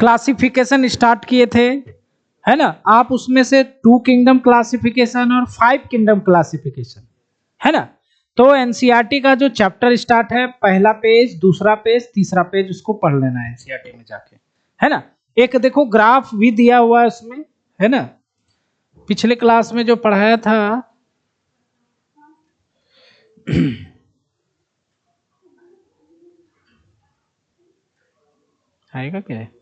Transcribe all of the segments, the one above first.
Classification start किए थे, है ना। आप उसमें से 2 किंगडम क्लासिफिकेशन और 5 किंगडम क्लासिफिकेशन, है ना। तो एनसीईआरटी का जो चैप्टर स्टार्ट है, पहला पेज, दूसरा पेज, तीसरा पेज, उसको पढ़ लेना है एनसीईआरटी में जाके, है ना। एक देखो ग्राफ भी दिया हुआ है उसमें, है ना, पिछले क्लास में जो पढ़ाया था। आएगा क्या है?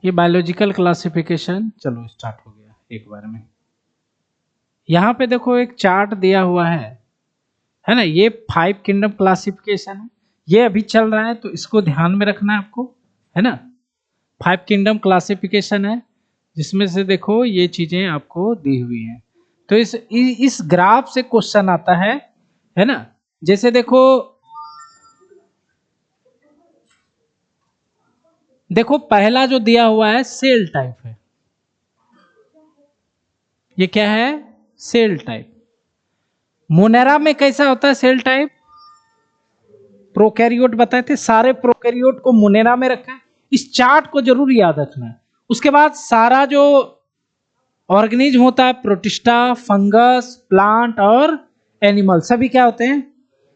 ये बायोलॉजिकल क्लासिफिकेशन, चलो स्टार्ट हो गया एक बार में। यहाँ पे देखो एक चार्ट दिया हुआ है ना। ये 5 किंगडम क्लासिफिकेशन है, ये अभी चल रहा है, तो इसको ध्यान में रखना है आपको, है ना। 5 किंगडम क्लासिफिकेशन है, जिसमें से देखो ये चीजें आपको दी हुई हैं। तो इस ग्राफ से क्वेश्चन आता है ना। जैसे देखो पहला जो दिया हुआ है सेल टाइप है। ये क्या है? Cell type. मोनेरा में कैसा होता है सेल टाइप? प्रोकैरियोट बताए थे, सारे प्रोकैरियोट को मोनेरा में रखा है। इस चार्ट को जरूर याद रखना है। उसके बाद सारा जो ऑर्गेनिज्म होता है, प्रोटिस्टा, फंगस, प्लांट और एनिमल, सभी क्या होते हैं?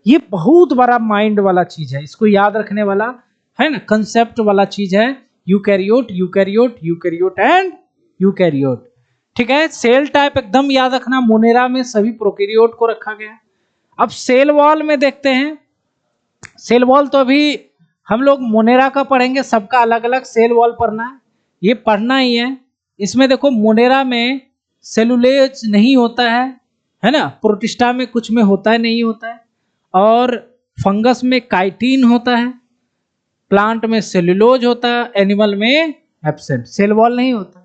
ये बहुत बड़ा माइंड वाला चीज है, इसको याद रखने वाला, है ना, कंसेप्ट वाला चीज है। Eukaryote, eukaryote, eukaryote and eukaryote. ठीक है, सेल टाइप एकदम याद रखना, मोनेरा में सभी प्रोकैरियोट को रखा गया। अब सेल वॉल में देखते हैं। सेल वॉल तो अभी हम लोग मोनेरा का पढ़ेंगे, सबका अलग अलग सेल वॉल पढ़ना है, ये पढ़ना ही है। इसमें देखो मोनेरा में सेलुलोज नहीं होता है ना। प्रोटिस्टा में कुछ में होता है, नहीं होता है। और फंगस में काइटिन होता है, प्लांट में सेलुलोज होता है, एनिमल में एब्सेंट, सेल वॉल नहीं होता।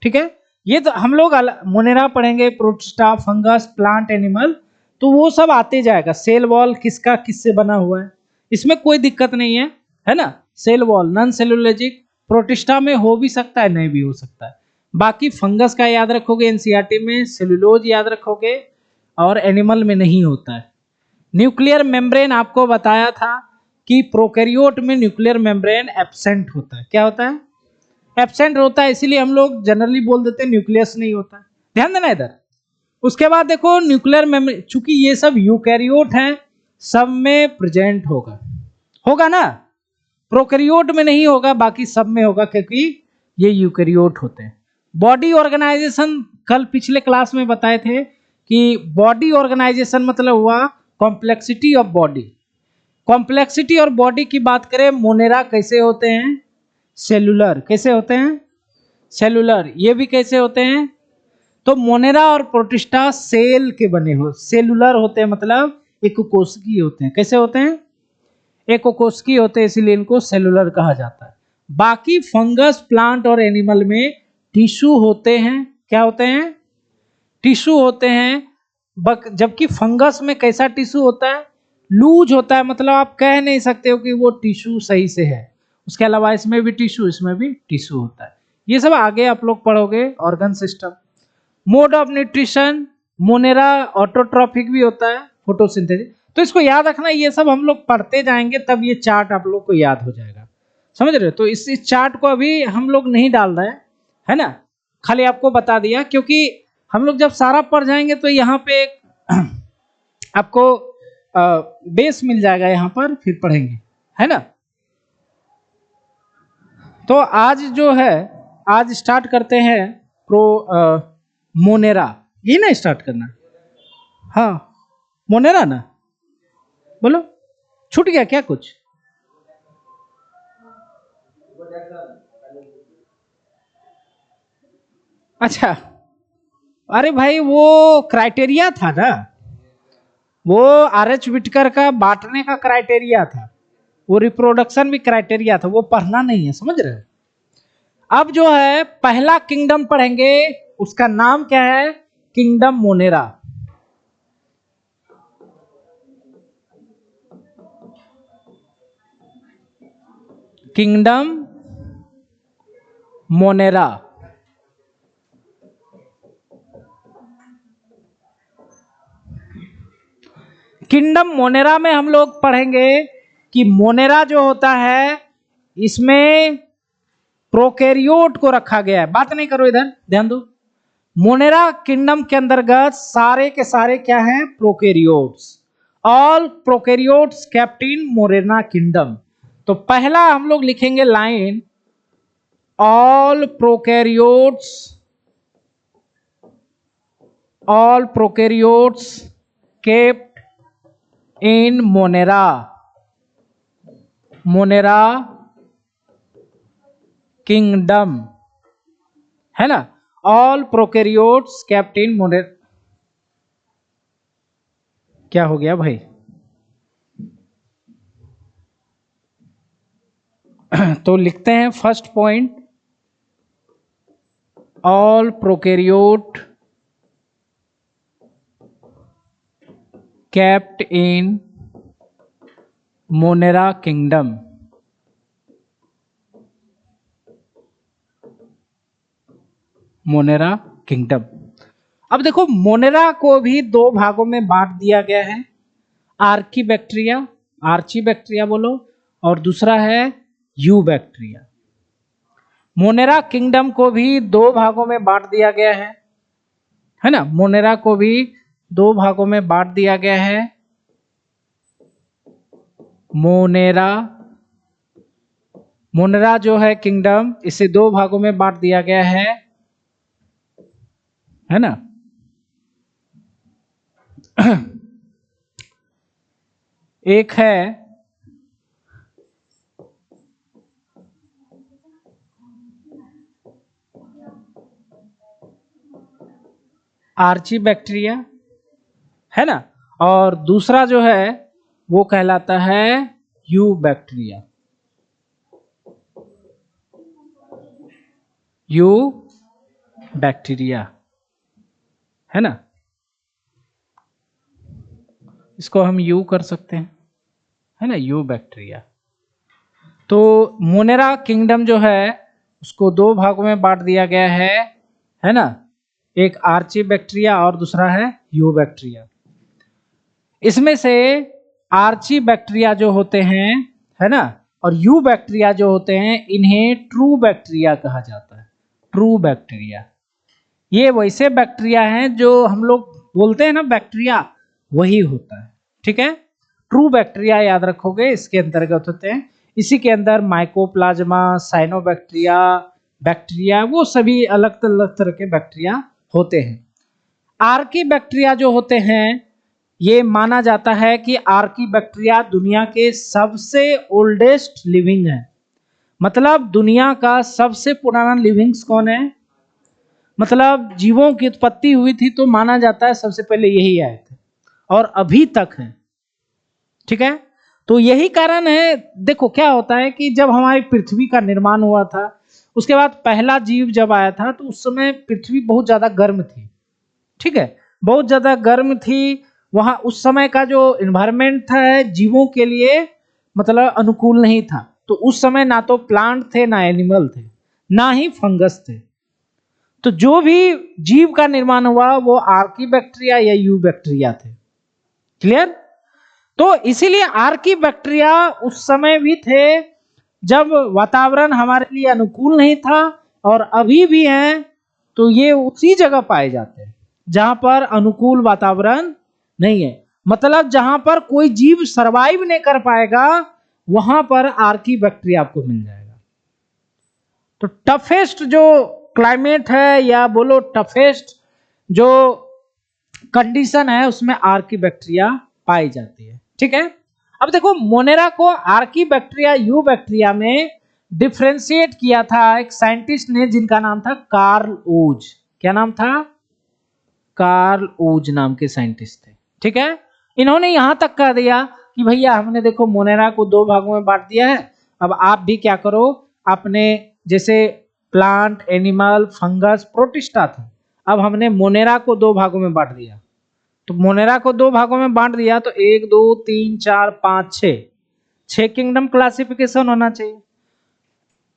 ठीक है, ये तो हम लोग मोनेरा पढ़ेंगे, प्रोटिस्टा, फंगस, प्लांट, एनिमल, तो वो सब आते जाएगा। सेल वॉल किसका किससे बना हुआ है, इसमें कोई दिक्कत नहीं है ना। Cell wall non cellulosic, protista में हो भी सकता है, नहीं भी हो सकता है। बाकी फंगस का याद रखोगे एनसीईआरटी में, सेलुलोज याद रखोगे, और एनिमल में नहीं होता है। न्यूक्लियर मेम्ब्रेन आपको बताया था कि प्रोकैरियोट में न्यूक्लियर मेम्ब्रेन एब्सेंट होता है। क्या होता है? एब्सेंट होता है, इसीलिए हम लोग जनरली बोल देते हैं न्यूक्लियस नहीं होता है। ध्यान देना इधर। उसके बाद देखो न्यूक्लियर मेम्ब्रेन, चूंकि ये सब यूकैरियोट हैं, सब में प्रेजेंट होगा ना। प्रोकैरियोट में नहीं होगा, बाकी सब में होगा, क्योंकि ये यूकैरियोट होते हैं। बॉडी ऑर्गेनाइजेशन कल पिछले क्लास में बताए थे कि बॉडी ऑर्गेनाइजेशन मतलब हुआ कॉम्प्लेक्सिटी ऑफ बॉडी। कॉम्प्लेक्सिटी और बॉडी की बात करें, मोनेरा कैसे होते हैं? सेलुलर। कैसे होते हैं? सेलुलर। ये भी कैसे होते हैं? तो मोनेरा और प्रोटिस्टा सेल के बने हो, सेलुलर होते हैं, मतलब एकोकोष्कीय होते हैं। कैसे होते हैं? एकोकोष्कीय होते हैं, इसीलिए इनको सेलुलर कहा जाता है। बाकी फंगस, प्लांट और एनिमल में टिश्यू होते हैं। क्या होते हैं? टिश्यू होते हैं। जबकि फंगस में कैसा टिश्यू होता है? लूज होता है, मतलब आप कह नहीं सकते हो कि वो टिश्यू सही से है। उसके अलावा इसमें भी टिश्यू, इसमें भी टिश्यू होता है। ये सब आगे आप लोग पढ़ोगे, organ system. Mode of nutrition, Monera autotrophic भी होता है, फोटोसिंथेसिस। तो इसको याद रखना, ये सब हम लोग पढ़ते जाएंगे, तब ये चार्ट आप लोग को याद हो जाएगा। समझ रहे हो? तो इस चार्ट को अभी हम लोग नहीं डाल रहे हैं, है ना, खाली आपको बता दिया, क्योंकि हम लोग जब सारा पढ़ जाएंगे तो यहाँ पे आपको बेस मिल जाएगा, यहाँ पर फिर पढ़ेंगे, है ना। तो आज जो है, आज स्टार्ट करते हैं मोनेरा। ये ना स्टार्ट करना, हाँ मोनेरा ना, बोलो छूट गया क्या कुछ? अच्छा, अरे भाई वो क्राइटेरिया था ना, वो आर.एच. विटकर का बांटने का क्राइटेरिया था, वो रिप्रोडक्शन भी क्राइटेरिया था, वो पढ़ना नहीं है, समझ रहे हो। अब जो है पहला किंगडम पढ़ेंगे, उसका नाम क्या है? Kingdom Monera. Kingdom Monera. Kingdom Monera में हम लोग पढ़ेंगे कि मोनेरा जो होता है इसमें प्रोकैरियोट को रखा गया है। बात नहीं करो, इधर ध्यान दो। मोनेरा किंगडम के अंतर्गत सारे के सारे क्या हैं? Prokaryotes. All prokaryotes kept in Monera kingdom. तो पहला हम लोग लिखेंगे line, all prokaryotes kept in Monera kingdom, है ना। All prokaryotes kept in Monera. क्या हो गया भाई? तो लिखते हैं first point, all prokaryote kept in Monera kingdom. Monera kingdom. अब देखो, मोनेरा को भी दो भागों में बांट दिया गया है, आर्कीबैक्टीरिया, आर्चीबैक्टीरिया बोलो, और दूसरा है यूबैक्टीरिया। मोनेरा किंगडम को भी दो भागों में बांट दिया गया है ना। मोनेरा को भी दो भागों में बांट दिया गया है। मोनेरा जो है किंगडम, इसे दो भागों में बांट दिया गया है ना। एक है आर्चीबैक्टीरिया, है ना, और दूसरा जो है वो कहलाता है यूबैक्टीरिया। यूबैक्टीरिया, है ना। इसको हम यू कर सकते हैं, है ना, यूबैक्टीरिया। तो मोनेरा किंगडम जो है उसको दो भागों में बांट दिया गया है ना। एक आर्चीबैक्टीरिया और दूसरा है यूबैक्टीरिया। इसमें से आर्चीबैक्टीरिया जो होते हैं, है ना, और यूबैक्टीरिया जो होते हैं, इन्हें ट्रू बैक्टीरिया कहा जाता है। ट्रू बैक्टीरिया ये वैसे बैक्टीरिया हैं जो हम लोग बोलते हैं ना बैक्टीरिया, वही होता है, ठीक है। ट्रू बैक्टीरिया याद रखोगे, इसके अंतर्गत होते हैं। इसी के अंदर माइकोप्लाज्मा, साइनोबैक्टीरिया, बैक्टीरिया, वो सभी अलग अलग तरह के बैक्टीरिया होते हैं। आर्कीबैक्टीरिया जो होते हैं, ये माना जाता है कि आर्कीबैक्टीरिया दुनिया के सबसे ओल्डेस्ट लिविंग है। मतलब दुनिया का सबसे पुराना लिविंग्स कौन है? मतलब जीवों की उत्पत्ति हुई थी तो माना जाता है सबसे पहले यही आए थे, और अभी तक है, ठीक है। तो यही कारण है, देखो क्या होता है कि जब हमारी पृथ्वी का निर्माण हुआ था, उसके बाद पहला जीव जब आया था तो उस समय पृथ्वी बहुत ज्यादा गर्म थी, ठीक है, बहुत ज्यादा गर्म थी। वहां उस समय का जो एनवायरनमेंट था जीवों के लिए मतलब अनुकूल नहीं था। तो उस समय ना तो प्लांट थे, ना एनिमल थे, ना ही फंगस थे। तो जो भी जीव का निर्माण हुआ वो आर्कीबैक्टीरिया या यूबैक्टीरिया थे। क्लियर? तो इसीलिए आर्कीबैक्टीरिया उस समय भी थे जब वातावरण हमारे लिए अनुकूल नहीं था, और अभी भी हैं। तो ये उसी जगह पाए जाते हैं जहां पर अनुकूल वातावरण नहीं है। मतलब जहां पर कोई जीव सरवाइव नहीं कर पाएगा, वहां पर आर्कीबैक्टीरिया आपको मिल जाएगा। तो टफेस्ट जो क्लाइमेट है, या बोलो टफेस्ट जो कंडीशन है, उसमें आर्कीबैक्टीरिया पाई जाती है, ठीक है। अब देखो, मोनेरा को आर्कीबैक्टीरिया यूबैक्टीरिया में डिफरेंशिएट किया था एक साइंटिस्ट ने, जिनका नाम था कार्ल ओज। क्या नाम था? कार्ल ओज नाम के साइंटिस्ट थे, ठीक है। इन्होंने यहां तक कह दिया कि भैया हमने देखो मोनेरा को दो भागों में बांट दिया है, अब आप भी क्या करो, अपने जैसे प्लांट, एनिमल, फंगस, प्रोटिस्टा था, अब हमने मोनेरा को दो भागों में बांट दिया। तो मोनेरा को दो भागों में बांट दिया तो 1 2 3 4 5 6 किंगडम क्लासिफिकेशन होना चाहिए।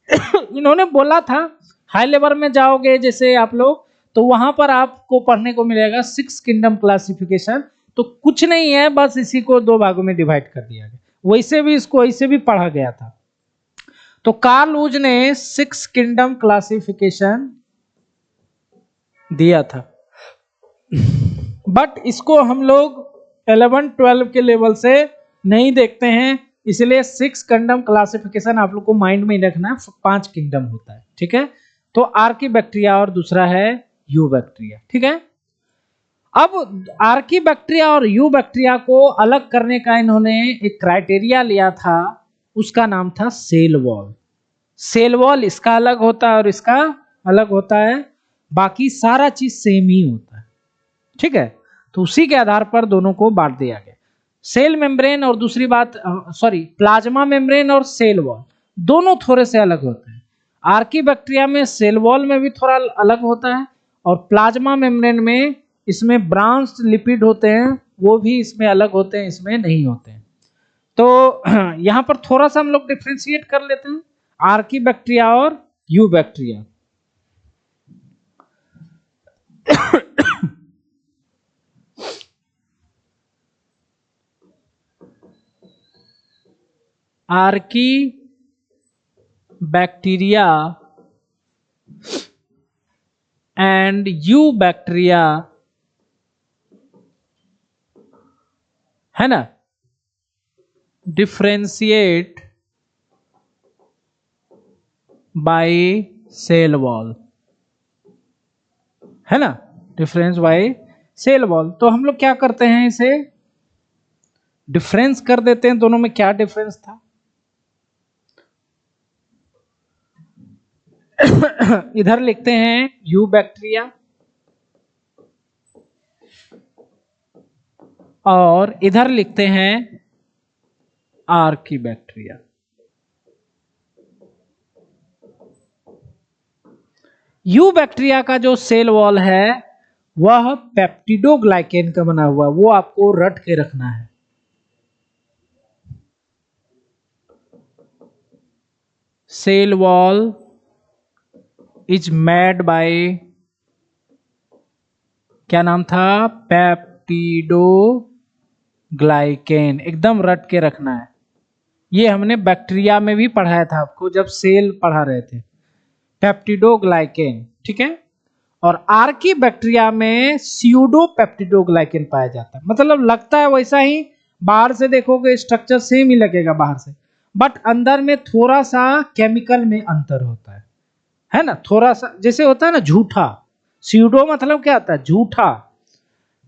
इन्होंने बोला था हाई लेवल में जाओगे जैसे आप लोग, तो वहां पर आपको पढ़ने को मिलेगा 6 किंगडम क्लासिफिकेशन। तो कुछ नहीं है, बस इसी को 2 भागों में डिवाइड कर दिया गया, वैसे भी इसको ऐसे भी पढ़ा गया था। तो कार्ल वुज ने 6 किंगडम क्लासिफिकेशन दिया था, बट इसको हम लोग 11-12 के लेवल से नहीं देखते हैं, इसलिए 6 किंगडम क्लासिफिकेशन आप लोग को माइंड में रखना है। 5 किंगडम होता है, ठीक है। तो आर्कीबैक्टीरिया और दूसरा है यूबैक्टीरिया, ठीक है। अब आर्कीबैक्टीरिया और यूबैक्टीरिया को अलग करने का इन्होंने एक क्राइटेरिया लिया था, उसका नाम था सेल वॉल। सेल वॉल इसका अलग होता है और इसका अलग होता है, बाकी सारा चीज सेम ही होता है, ठीक है। तो उसी के आधार पर दोनों को बांट दिया गया, सेल मेम्ब्रेन और दूसरी बात प्लाज्मा मेम्ब्रेन और सेल वॉल दोनों थोड़े से अलग होते हैं। आर्कीबैक्टीरिया में सेल वॉल में भी थोड़ा अलग होता है, और प्लाज्मा मेम्ब्रेन में इसमें ब्रांच्ड लिपिड होते हैं, वो भी इसमें अलग होते हैं, इसमें नहीं होते हैं। तो यहाँ पर थोड़ा सा हम लोग डिफ्रेंशिएट कर लेते हैं आर्कीबैक्टीरिया और यूबैक्टीरिया। आर्कीबैक्टीरिया एंड यूबैक्टीरिया, है ना, डिफ्रेंशिएट बाय सेल वॉल, है ना, डिफरेंस बाय सेल वॉल। तो हम लोग क्या करते हैं, इसे डिफरेंस कर देते हैं। दोनों में क्या डिफरेंस था इधर लिखते हैं यूबैक्टीरिया और इधर लिखते हैं आर्कीबैक्टीरिया। यूबैक्टीरिया का जो सेल वॉल है वह पेप्टिडोग्लाइकेन का बना हुआ, वो आपको रट के रखना है। Cell wall is made by, क्या नाम था, पेप्टिडोग्लाइकेन, एकदम रट के रखना है। ये हमने बैक्टीरिया में भी पढ़ाया था आपको जब सेल पढ़ा रहे थे, पेप्टिडोग्लाइकेन, ठीक है। और आर्कीबैक्टीरिया में स्यूडो पेप्टिडोग्लाइकेन पाया जाता है, मतलब लगता है वैसा ही, बाहर से देखोगे स्ट्रक्चर सेम ही लगेगा बाहर से, बट अंदर में थोड़ा सा केमिकल में अंतर होता है ना, थोड़ा सा जैसे होता है ना झूठा। स्यूडो मतलब क्या आता है, झूठा।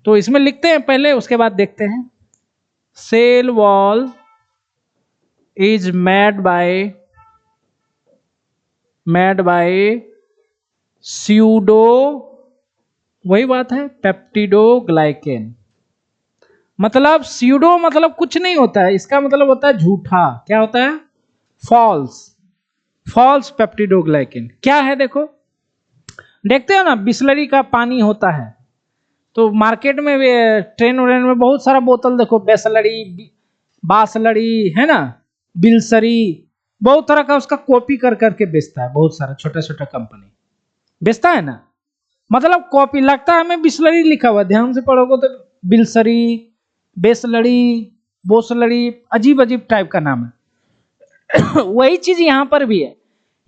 तो इसमें लिखते हैं पहले, उसके बाद देखते हैं। Cell wall is made by pseudo, वही बात है, पेप्टिडोग्लाइकेन। मतलब स्यूडो मतलब कुछ नहीं होता है, इसका मतलब होता है झूठा। क्या होता है, फॉल्स पेप्टिडोग्लाइकेन। क्या है देखो, देखते हो ना, बिस्लरी का पानी होता है, तो मार्केट में ट्रेन व्रेन में बहुत सारा बोतल देखो, बेसलरी, बासलरी, है ना, बिलसरी, बहुत तरह का उसका कॉपी कर करके बेचता है, बहुत सारा छोटा छोटा कंपनी बेचता है ना। मतलब कॉपी लगता है हमें बिस्लरी लिखा हुआ, ध्यान से पढ़ोगे तो बिलसरी, बेसलरी, बोसलरी, अजीब अजीब टाइप का नाम है। वही चीज यहां पर भी है,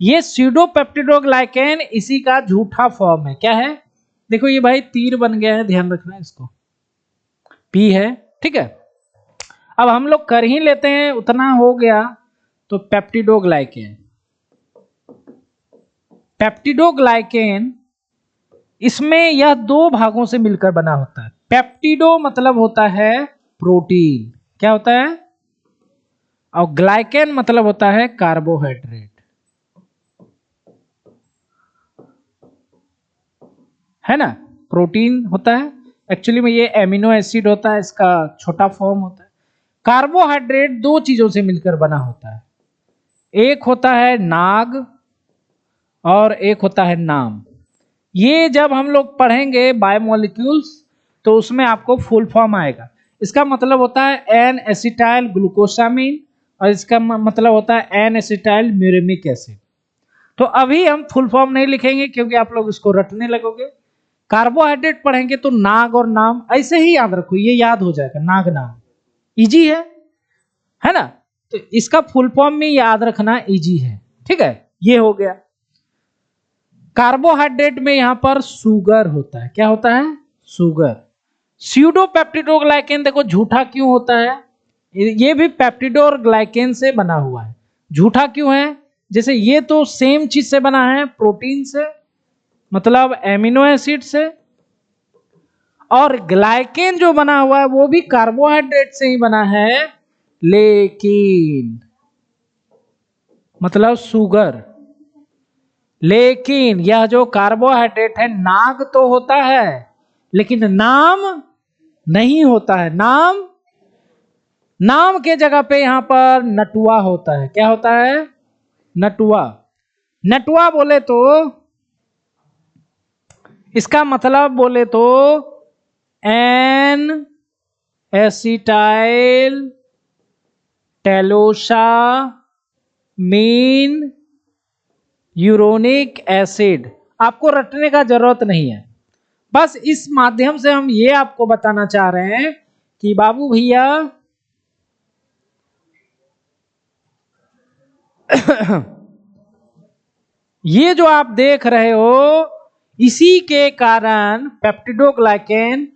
ये स्यूडोपेप्टिडोग्लाइकेन इसी का झूठा फॉर्म है। क्या है, देखो ये भाई तीर बन गया है, ध्यान रखना है, इसको पी है, ठीक है। अब हम लोग कर ही लेते हैं, उतना हो गया। तो पेप्टिडोग्लाइकेन इसमें यह 2 भागों से मिलकर बना होता है। पेप्टिडो मतलब होता है प्रोटीन, क्या होता है, और ग्लाइकेन मतलब होता है कार्बोहाइड्रेट, है ना। प्रोटीन होता है, एक्चुअली में ये एमिनो एसिड होता है, इसका छोटा फॉर्म होता है। कार्बोहाइड्रेट 2 चीजों से मिलकर बना होता है, एक होता है नाग और एक होता है नाम। ये जब हम लोग पढ़ेंगे बायोमोलिक्यूल्स तो उसमें आपको फुल फॉर्म आएगा। इसका मतलब होता है एन एसिटाइल ग्लूकोसामिन और इसका मतलब होता है एन एसिटाइल म्यूरेमिक एसिड। तो अभी हम फुल फॉर्म नहीं लिखेंगे क्योंकि आप लोग इसको रटने लगोगे। कार्बोहाइड्रेट पढ़ेंगे तो नाग और नाम ऐसे ही याद रखो, ये याद हो जाएगा, नाग नाम इजी है ना। तो इसका फुल फॉर्म में याद रखना इजी है, ठीक है। ये हो गया। कार्बोहाइड्रेट में यहां पर शुगर होता है, क्या होता है? शुगर। स्यूडो पेप्टिडोग्लाइकेन देखो झूठा क्यों होता है? ये भी पेप्टिडो और ग्लाइकेन से बना हुआ है। झूठा क्यों है? जैसे ये तो सेम चीज से बना है, प्रोटीन से, मतलब एमिनो एसिड से, और ग्लाइकेन जो बना हुआ है वो भी कार्बोहाइड्रेट से ही बना है, लेकिन मतलब शुगर। लेकिन यह जो कार्बोहाइड्रेट है नाग तो होता है लेकिन नाम नहीं होता है। नाम के जगह पे यहां पर नटुआ होता है। क्या होता है? नटुआ। नटुआ बोले तो इसका मतलब बोले तो N acetyl talosaminuronic acid. आपको रटने का जरूरत नहीं है, बस इस माध्यम से हम ये आपको बताना चाह रहे हैं कि बाबू भैया ये जो आप देख रहे हो इसी के कारण पेप्टिडोग्लाइकेन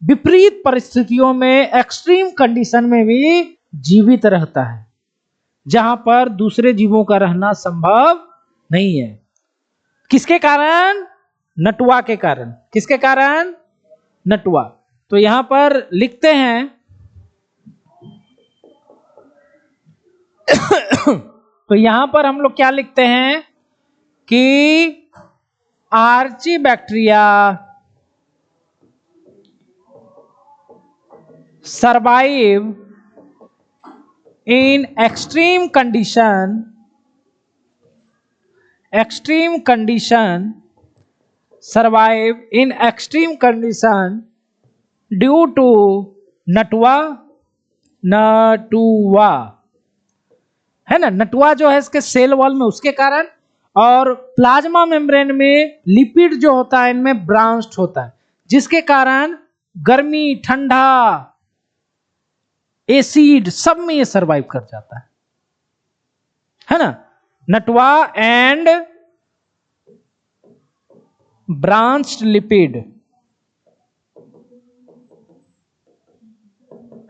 विपरीत परिस्थितियों में, एक्सट्रीम कंडीशन में भी जीवित रहता है, जहां पर दूसरे जीवों का रहना संभव नहीं है। किसके कारण? नटुआ के कारण। किसके कारण? नटुआ। तो यहां पर लिखते हैं तो यहां पर हम लोग क्या लिखते हैं कि archaebacteria survive in extreme condition survive in extreme condition due to नटुआ है ना। नटुआ जो है इसके सेल वॉल में, उसके कारण, और प्लाज्मा मेम्ब्रेन में लिपिड जो होता है इनमें ब्रांच्ड होता है, जिसके कारण गर्मी, ठंडा, एसिड सब में ये सरवाइव कर जाता है ना। नटुआ एंड ब्रांच्ड लिपिड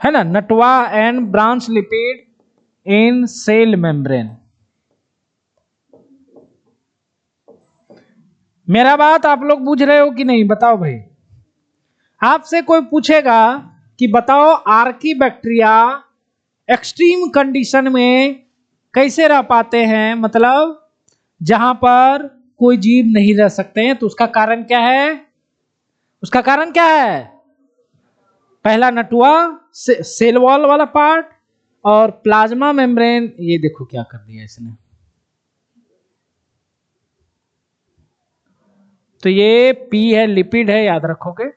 है ना। नटुआ and branch lipid in cell membrane. मेरा बात आप लोग बुझ रहे हो कि नहीं? बताओ भाई। आपसे कोई पूछेगा कि बताओ आर्की बैक्टीरिया एक्सट्रीम कंडीशन में कैसे रह पाते हैं, मतलब जहां पर कोई जीव नहीं रह सकते हैं, तो उसका कारण क्या है? उसका कारण क्या है? पहला नटुआ, सेल वॉल वाला पार्ट, और प्लाज्मा मेम्ब्रेन। ये देखो क्या कर दिया इसने। तो ये पी है, लिपिड है, याद रखोगे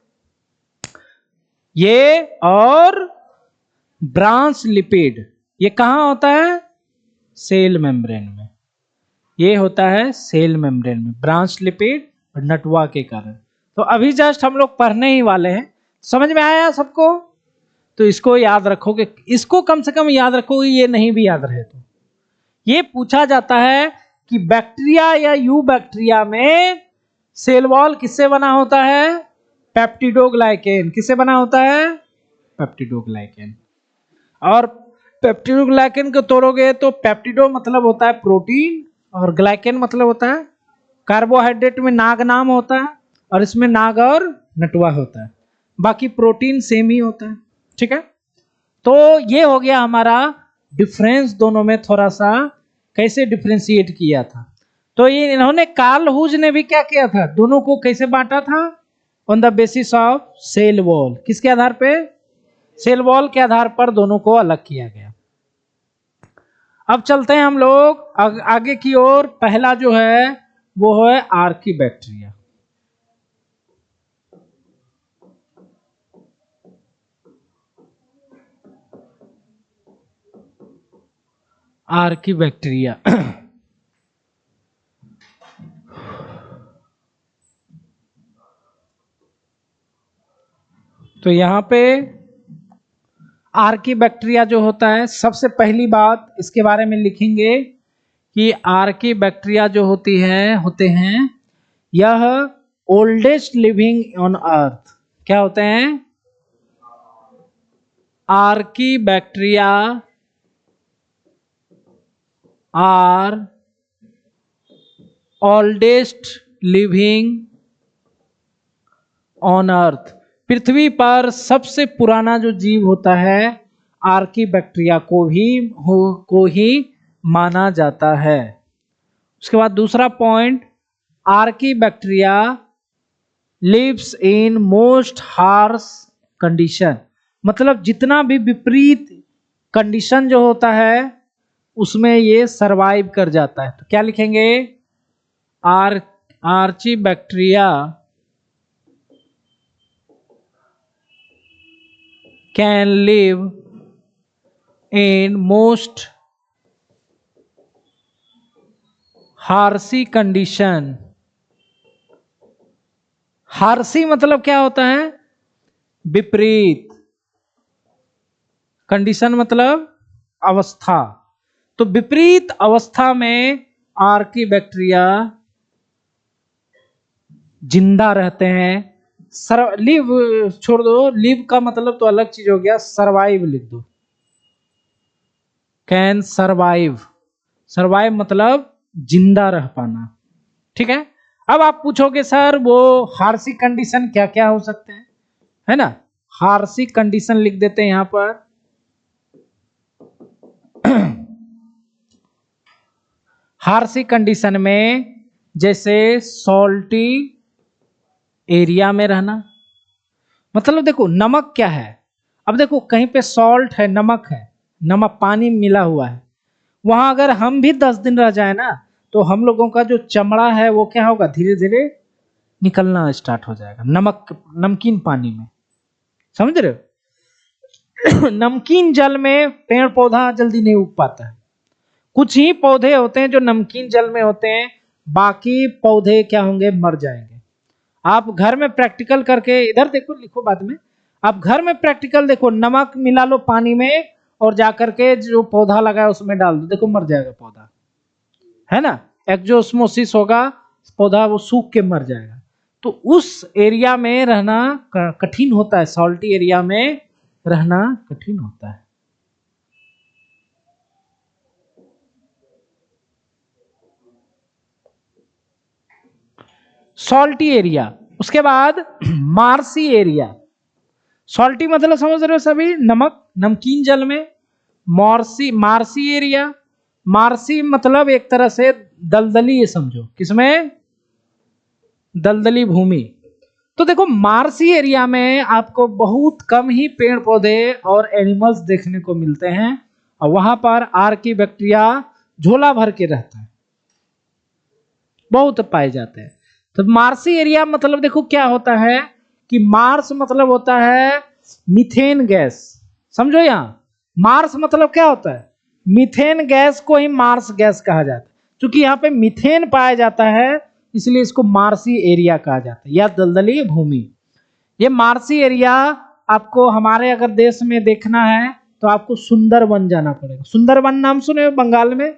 ये। और ब्रांच लिपिड ये कहां होता है? सेल मेम्ब्रेन में। ये होता है सेल मेम्ब्रेन में, ब्रांच लिपिड और नटुआ के कारण। तो अभी जस्ट हम लोग पढ़ने ही वाले हैं। समझ में आया सबको? तो इसको याद रखोगे, इसको कम से कम याद रखोगे, ये नहीं भी याद रहे तो। ये पूछा जाता है कि बैक्टीरिया या यू बैक्टीरिया में सेल वॉल किससे बना होता है? पेप्टिडोग्लाइकेन। किससे बना होता है? पेप्टिडोग्लाइकेन। और पेप्टिडोग्लाइकेन को तोड़ोगे तो पेप्टिडो मतलब होता है प्रोटीन, और ग्लाइकेन मतलब होता है कार्बोहाइड्रेट। में नाग नाम होता है और इसमें नाग और नटुआ होता है, बाकी प्रोटीन सेम ही होता है, ठीक है। तो ये हो गया हमारा डिफरेंस दोनों में, थोड़ा सा कैसे डिफरेंशिएट किया था। तो ये इन्होंने, कार्ल हुज ने भी क्या किया था, दोनों को कैसे बांटा था? On the basis of cell wall. किसके आधार पे? सेल वॉल के आधार पर दोनों को अलग किया गया। अब चलते हैं हम लोग आगे की ओर। पहला जो है वो है आर्की बैक्टीरिया। आर्की बैक्टीरिया तो यहां पे आर्की बैक्टीरिया जो होता है, सबसे पहली बात इसके बारे में लिखेंगे कि आर्की बैक्टीरिया जो होते हैं यह ओल्डेस्ट लिविंग ऑन अर्थ। क्या होते हैं? Archaebacteria are oldest living on earth. पृथ्वी पर सबसे पुराना जो जीव होता है आर्की बैक्टीरिया को ही माना जाता है। उसके बाद दूसरा point, archaebacteria lives in most harsh condition. मतलब जितना भी विपरीत कंडीशन जो होता है उसमें ये सरवाइव कर जाता है। तो क्या लिखेंगे? Archaebacteria can live in most harsh condition. Harsh मतलब क्या होता है? विपरीत। कंडीशन मतलब अवस्था। तो विपरीत अवस्था में आर्की बैक्टीरिया जिंदा रहते हैं। लिव छोड़ दो, लिव का मतलब तो अलग चीज हो गया, सरवाइव लिख दो। Can survive. सरवाइव मतलब जिंदा रह पाना। ठीक है। अब आप पूछोगे सर वो हार्शी कंडीशन क्या क्या हो सकते हैं, है ना? हार्शी कंडीशन लिख देते हैं यहां पर। हार्शी कंडीशन में जैसे सॉल्टी एरिया में रहना। मतलब देखो नमक क्या है, अब देखो कहीं पे सॉल्ट है, नमक है, नमक पानी मिला हुआ है, वहां अगर हम भी 10 दिन रह जाए ना तो हम लोगों का जो चमड़ा है वो क्या होगा, धीरे धीरे निकलना स्टार्ट हो जाएगा नमकीन पानी में। समझ रहे हो? नमकीन जल में पेड़ पौधा जल्दी नहीं उग पाता है। कुछ ही पौधे होते हैं जो नमकीन जल में होते हैं, बाकी पौधे क्या होंगे, मर जाएंगे। आप घर में प्रैक्टिकल करके इधर देखो, लिखो बाद में। आप घर में प्रैक्टिकल देखो, नमक मिला लो पानी में और जाकर के जो पौधा लगा है उसमें डाल दो, देखो मर जाएगा पौधा, है ना? एक्जोस्मोसिस होगा, पौधा वो सूख के मर जाएगा। तो उस एरिया में रहना कठिन होता है, सॉल्टी एरिया में रहना कठिन होता है। Salty area. उसके बाद मार्सी एरिया। सॉल्टी मतलब समझ रहे हो सभी, नमक, नमकीन जल में। मार्सी एरिया, मार्सी मतलब एक तरह से दलदली, ये समझो किसमें, दलदली भूमि। तो देखो मार्सी एरिया में आपको बहुत कम ही पेड़ पौधे और एनिमल्स देखने को मिलते हैं और वहां पर आर्की बैक्टीरिया झोला भर के रहता है, बहुत पाए जाते हैं। तो मार्सी एरिया मतलब देखो क्या होता है कि मार्स मतलब होता है मीथेन गैस। समझो यहां मार्स मतलब क्या होता है, मीथेन गैस को ही मार्स गैस कहा जाता है। क्योंकि यहाँ पे मीथेन पाया जाता है इसलिए इसको मार्सी एरिया कहा जाता है, या दलदली भूमि। ये मार्सी एरिया आपको हमारे अगर देश में देखना है तो आपको सुंदरवन जाना पड़ेगा। सुंदरवन नाम सुने हो बंगाल में?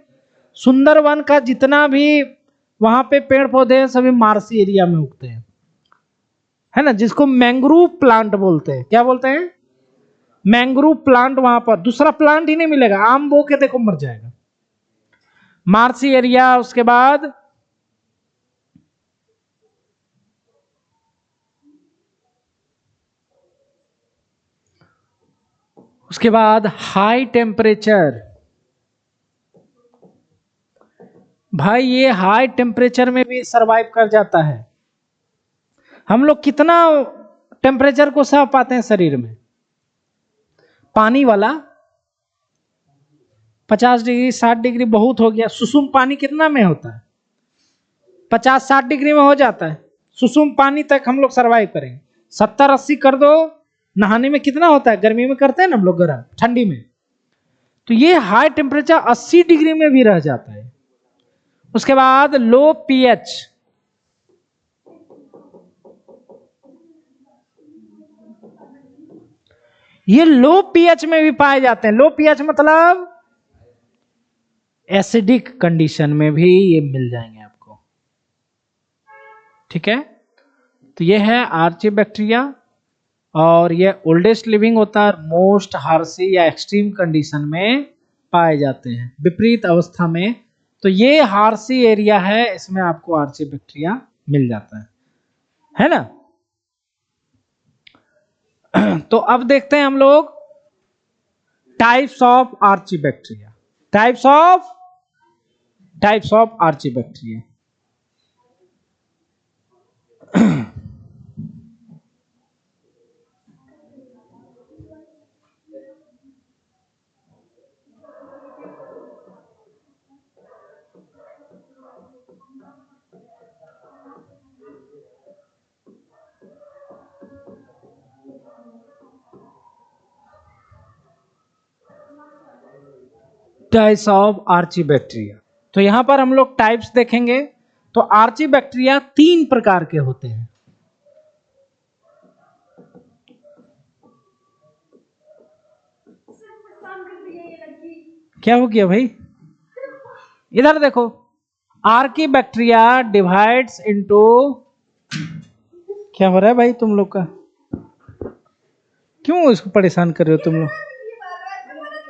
सुंदरवन का जितना भी वहां पे पेड़ पौधे हैं सभी मार्सी एरिया में उगते हैं, है ना? जिसको मैंग्रोव प्लांट बोलते हैं। क्या बोलते हैं? Mangrove plant. वहां पर दूसरा प्लांट ही नहीं मिलेगा, आम बो के देखो मर जाएगा। Marshy area. उसके बाद हाई टेम्परेचर। भाई ये हाई टेम्परेचर में भी सरवाइव कर जाता है। हम लोग कितना टेम्परेचर को सह पाते हैं शरीर में? पानी वाला 50 डिग्री 60 डिग्री बहुत हो गया। सुसुम पानी कितना में होता है? 50-60 डिग्री में हो जाता है। सुसुम पानी तक हम लोग सरवाइव करेंगे। 70-80 कर दो, नहाने में कितना होता है? गर्मी में करते हैं ना हम लोग गर्म, ठंडी में। तो ये हाई टेम्परेचर 80 डिग्री में भी रह जाता है। उसके बाद लो पीएच। ये लो पीएच में भी पाए जाते हैं। लो पीएच मतलब एसिडिक कंडीशन में भी ये मिल जाएंगे आपको। ठीक है, तो ये है आर्चीबैक्टीरिया और ये ओल्डेस्ट लिविंग होता है, मोस्ट हार्सी या एक्सट्रीम कंडीशन में पाए जाते हैं, विपरीत अवस्था में। तो ये हार्सी एरिया है, इसमें आपको आर्चीबैक्टीरिया मिल जाता है ना। तो अब देखते हैं हम लोग types of archaebacteria. Types of archaebacteria. Types of archaebacteria. तो यहां पर हम लोग टाइप्स देखेंगे। तो आर्चीबैक्टीरिया 3 प्रकार के होते हैं। क्या हो गया भाई, इधर देखो। आर्चीबैक्टीरिया डिवाइड्स इनटू, क्या हो रहा है भाई तुम लोग का, क्यों इसको परेशान कर रहे हो तुम लोग?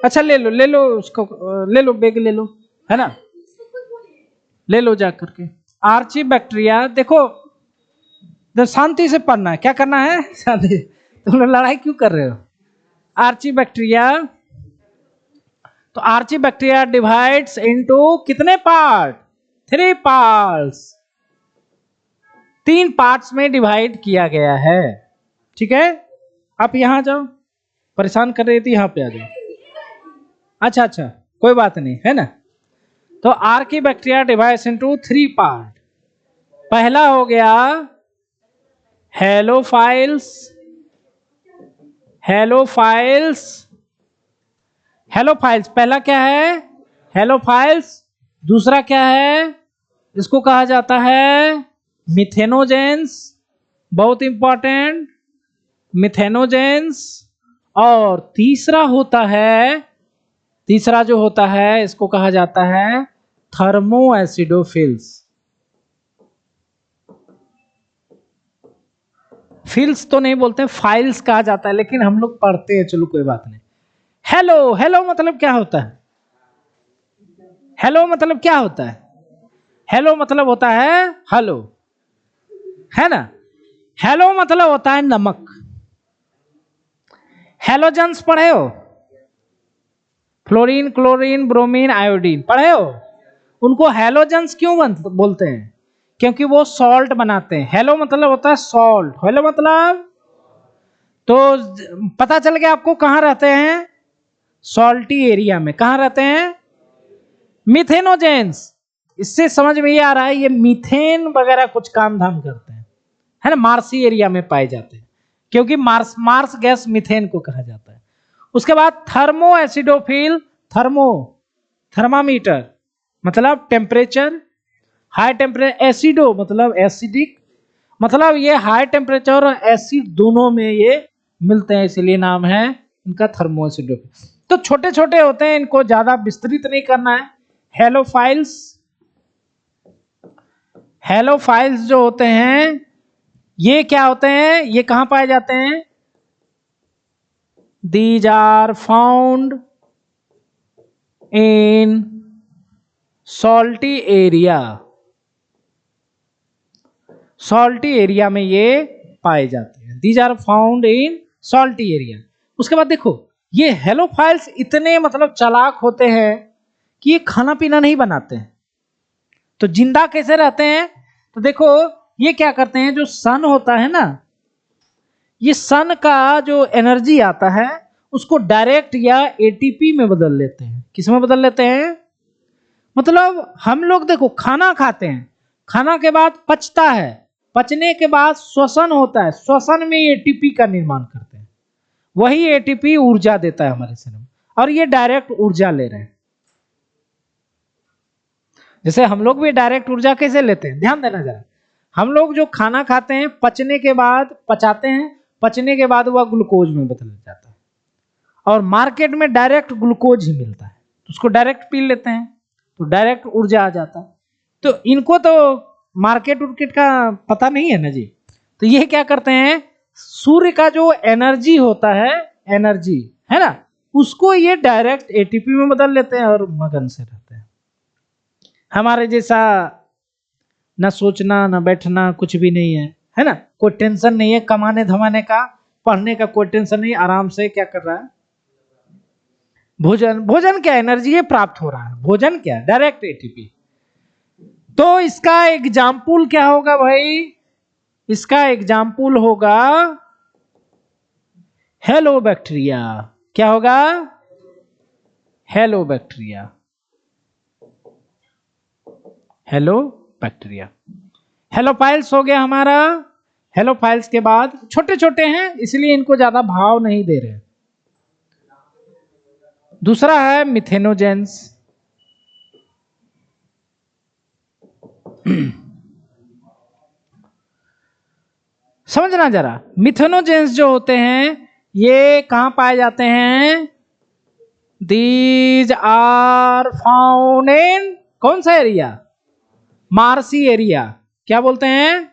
अच्छा ले लो उसको, ले लो बैग, ले लो, है ना, ले लो जा करके। आर्चीबैक्टीरिया देखो, शांति से पढ़ना है। क्या करना है? शांति। तुम लोग लड़ाई क्यों कर रहे हो? आर्चीबैक्टीरिया, तो आर्चीबैक्टीरिया डिवाइड्स इनटू कितने पार्ट? 3 पार्ट्स। 3 पार्ट्स में डिवाइड किया गया है। ठीक है, आप यहां जाओ, परेशान कर रही थी, यहां पे आ जाओ। अच्छा अच्छा, कोई बात नहीं, है ना। तो आर्चीबैक्टीरिया डिवाइड्स इनटू 3 पार्ट। पहला हो गया हेलोफाइल्स। हेलोफाइल्स, हेलोफाइल्स पहला क्या है? हेलोफाइल्स। दूसरा क्या है? इसको कहा जाता है मिथेनोजेंस, बहुत इंपॉर्टेंट, मिथेनोजेंस। और तीसरा होता है, तीसरा जो होता है इसको कहा जाता है थर्मोएसिडोफिल्स। फिल्स तो नहीं बोलते, फाइल्स कहा जाता है, लेकिन हम लोग पढ़ते हैं, चलो कोई बात नहीं। हेलो, हेलो मतलब क्या होता है? हेलो मतलब क्या होता है? हेलो मतलब होता है हेलो, है ना। हेलो मतलब होता है नमक। हेलोजेंस पढ़े हो? फ्लोरीन, क्लोरीन, ब्रोमीन, आयोडीन पढ़े हो? उनको हेलोजेंस क्यों बोलते हैं? क्योंकि वो सॉल्ट बनाते हैं। हेलो मतलब होता है सॉल्ट। हेलो मतलब, तो पता चल गया आपको कहां रहते हैं? सॉल्टी एरिया में। कहां रहते हैं? मिथेनोजेंस। इससे समझ में ये आ रहा है ये मीथेन वगैरह कुछ काम धाम करते हैं, है ना। मार्सी एरिया में पाए जाते हैं, क्योंकि मार्स गैस मीथेन को कहा जाता है। उसके बाद थर्मो एसिडोफिल। थर्मामीटर मतलब टेम्परेचर, हाई टेम्परेचर। एसिडो मतलब एसिडिक, मतलब ये हाई टेम्परेचर और एसिड दोनों में ये मिलते हैं, इसलिए नाम है इनका थर्मो एसिडोफिल। तो छोटे छोटे होते हैं, इनको ज्यादा विस्तृत नहीं करना है। हेलोफाइल्स, हेलोफाइल्स जो होते हैं ये क्या होते हैं? ये कहां पाए जाते हैं? These are found in salty area. Salty area में ये पाए जाते हैं। These are found in salty area. उसके बाद देखो, ये हेलोफाइल्स इतने मतलब चालाक होते हैं कि ये खाना पीना नहीं बनाते हैं, तो जिंदा कैसे रहते हैं? तो देखो ये क्या करते हैं, जो सन होता है ना, ये सन का जो एनर्जी आता है उसको डायरेक्ट या एटीपी में बदल लेते हैं। किस में बदल लेते हैं? मतलब हम लोग देखो खाना खाते हैं, खाना के बाद पचता है, पचने के बाद श्वसन होता है, श्वसन में एटीपी का निर्माण करते हैं। वही एटीपी ऊर्जा देता है हमारे शरीर में, और ये डायरेक्ट ऊर्जा ले रहे हैं। जैसे हम लोग भी डायरेक्ट ऊर्जा कैसे लेते हैं, ध्यान देना जरा। हम लोग जो खाना खाते हैं, पचने के बाद पचाते हैं, पचने के बाद वह ग्लूकोज में बदल जाता है, और मार्केट में डायरेक्ट ग्लूकोज ही मिलता है, तो उसको डायरेक्ट पी लेते हैं तो डायरेक्ट ऊर्जा आ जाता है। तो इनको तो मार्केट उर्केट का पता नहीं है ना जी। तो ये क्या करते हैं, सूर्य का जो एनर्जी होता है, एनर्जी है ना, उसको ये डायरेक्ट एटीपी में बदल लेते हैं और मगन से रहते हैं। हमारे जैसा ना सोचना ना बैठना कुछ भी नहीं है ना, कोई टेंशन नहीं है कमाने धमाने का, पढ़ने का कोई टेंशन नहीं, आराम से क्या कर रहा है, भोजन। भोजन क्या एनर्जी है प्राप्त हो रहा है, भोजन क्या डायरेक्ट एटीपी। तो इसका एग्जाम्पल क्या होगा भाई, इसका एग्जाम्पल होगा हेलो बैक्टीरिया। क्या होगा, hello bacteria, hello bacteria. Halophiles हो गया हमारा। हेलोफाइल्स के बाद छोटे छोटे हैं इसलिए इनको ज्यादा भाव नहीं दे रहे। दूसरा है मिथेनोजेंस। समझना जरा, मिथेनोजेंस जो होते हैं ये कहां पाए जाते हैं, दीज आर फाउंड इन कौन सा एरिया, मार्सी एरिया। क्या बोलते हैं,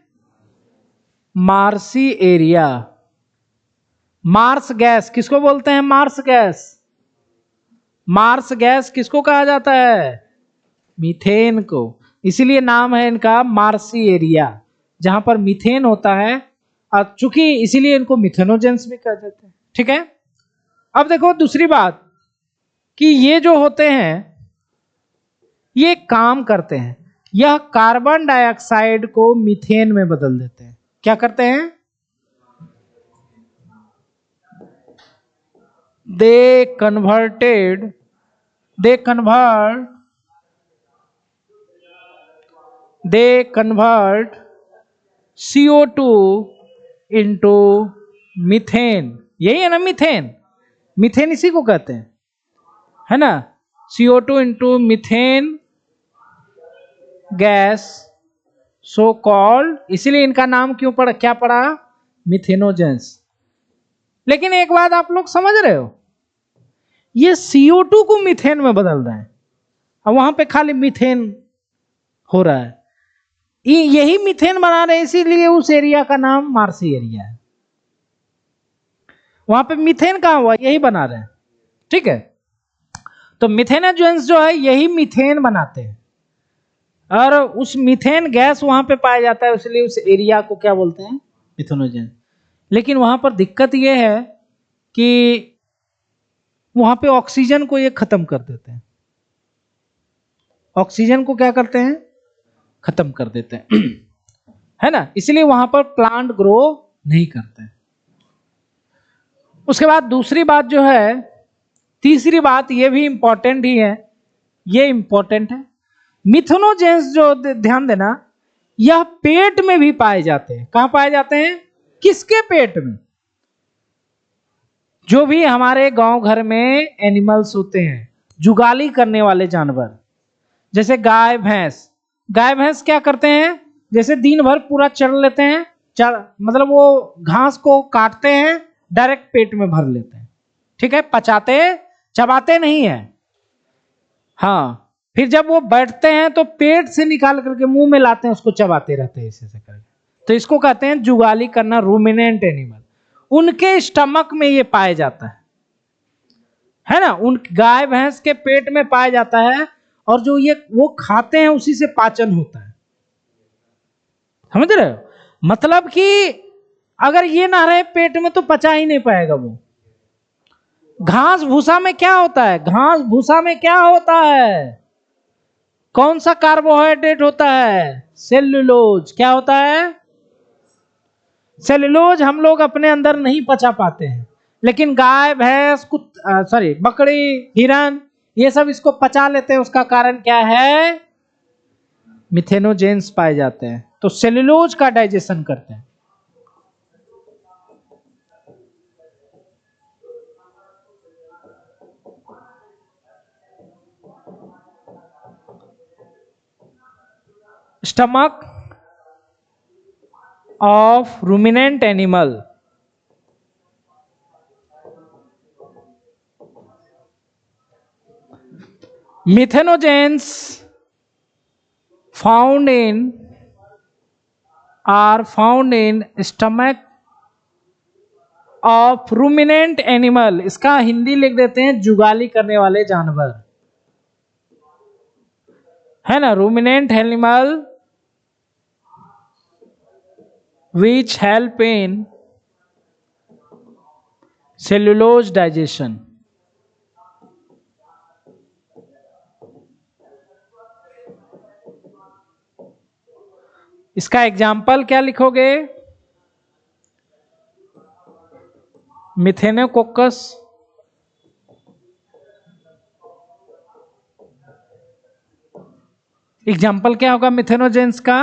मार्सी एरिया। मार्स गैस किसको बोलते हैं, मार्स गैस। मार्स गैस किसको कहा जाता है, मीथेन को। इसीलिए नाम है इनका मार्सी एरिया, जहां पर मीथेन होता है, और चूंकि इसीलिए इनको मिथेनोजेंस भी कह देते हैं। ठीक है। अब देखो दूसरी बात कि ये जो होते हैं ये काम करते हैं, यह कार्बन डाइऑक्साइड को मीथेन में बदल देते हैं। क्या करते हैं, they convert CO2 into methane. यही है ना मीथेन, मीथेन इसी को कहते हैं, है ना। CO2 into methane gas, so called, इसीलिए इनका नाम क्यों पड़ा, क्या पड़ा, मिथेनोजेंस। लेकिन एक बात आप लोग समझ रहे हो, ये CO2 को मीथेन में बदल रहे हैं और वहां पे खाली मीथेन हो रहा है, यही मीथेन बना रहे हैं, इसीलिए उस एरिया का नाम मार्सी एरिया है। वहां पे मीथेन कहां हुआ, यही बना रहे हैं। ठीक है। तो मिथेनोजेंस जो है यही मीथेन बनाते हैं और उस मीथेन गैस वहां पे पाया जाता है, इसलिए उस एरिया को क्या बोलते हैं, मिथेनोजेंस। लेकिन वहां पर दिक्कत यह है कि वहां पे ऑक्सीजन को ये खत्म कर देते हैं, ऑक्सीजन को क्या करते हैं, खत्म कर देते हैं है ना, इसलिए वहां पर प्लांट ग्रो नहीं करते हैं। उसके बाद दूसरी बात जो है, तीसरी बात, ये भी इंपॉर्टेंट ही है, ये इंपॉर्टेंट है। मिथेनोजेंस जो ध्यान देना, यह पेट में भी पाए जाते हैं। कहां पाए जाते हैं, किसके पेट में, जो भी हमारे गांव घर में एनिमल्स होते हैं, जुगाली करने वाले जानवर, जैसे गाय भैंस। गाय भैंस क्या करते हैं, जैसे दिन भर पूरा चर लेते हैं, मतलब वो घास को काटते हैं, डायरेक्ट पेट में भर लेते हैं। ठीक है, पचाते चबाते नहीं है। हाँ, फिर जब वो बैठते हैं तो पेट से निकाल करके मुंह में लाते हैं, उसको चबाते रहते हैं ऐसे करके। तो इसको कहते हैं जुगाली करना, रूमिनेंट एनिमल। उनके स्टमक में ये पाया जाता है ना, उन गाय भैंस के पेट में पाया जाता है, और जो ये वो खाते हैं उसी से पाचन होता है। समझ रहे हो, मतलब कि अगर ये ना रहे पेट में तो पचा ही नहीं पाएगा वो। घास भूसा में क्या होता है, घास भूसा में क्या होता है, कौन सा कार्बोहाइड्रेट होता है, सेल्यूलोज। क्या होता है, सेल्यूलोज हम लोग अपने अंदर नहीं पचा पाते हैं, लेकिन गाय भैंस बकरी हिरन ये सब इसको पचा लेते हैं। उसका कारण क्या है, मिथेनोजेंस पाए जाते हैं, तो सेल्यूलोज का डाइजेशन करते हैं। Stomach of ruminant animal, methanogens found in are found in stomach of ruminant animal, इसका हिंदी लिख देते हैं जुगाली करने वाले जानवर, है ना। Ruminant animal which help in cellulose digestion. इसका एग्जाम्पल क्या लिखोगे? मिथेनोकोकस, एग्जाम्पल क्या होगा मिथेनोजेंस का?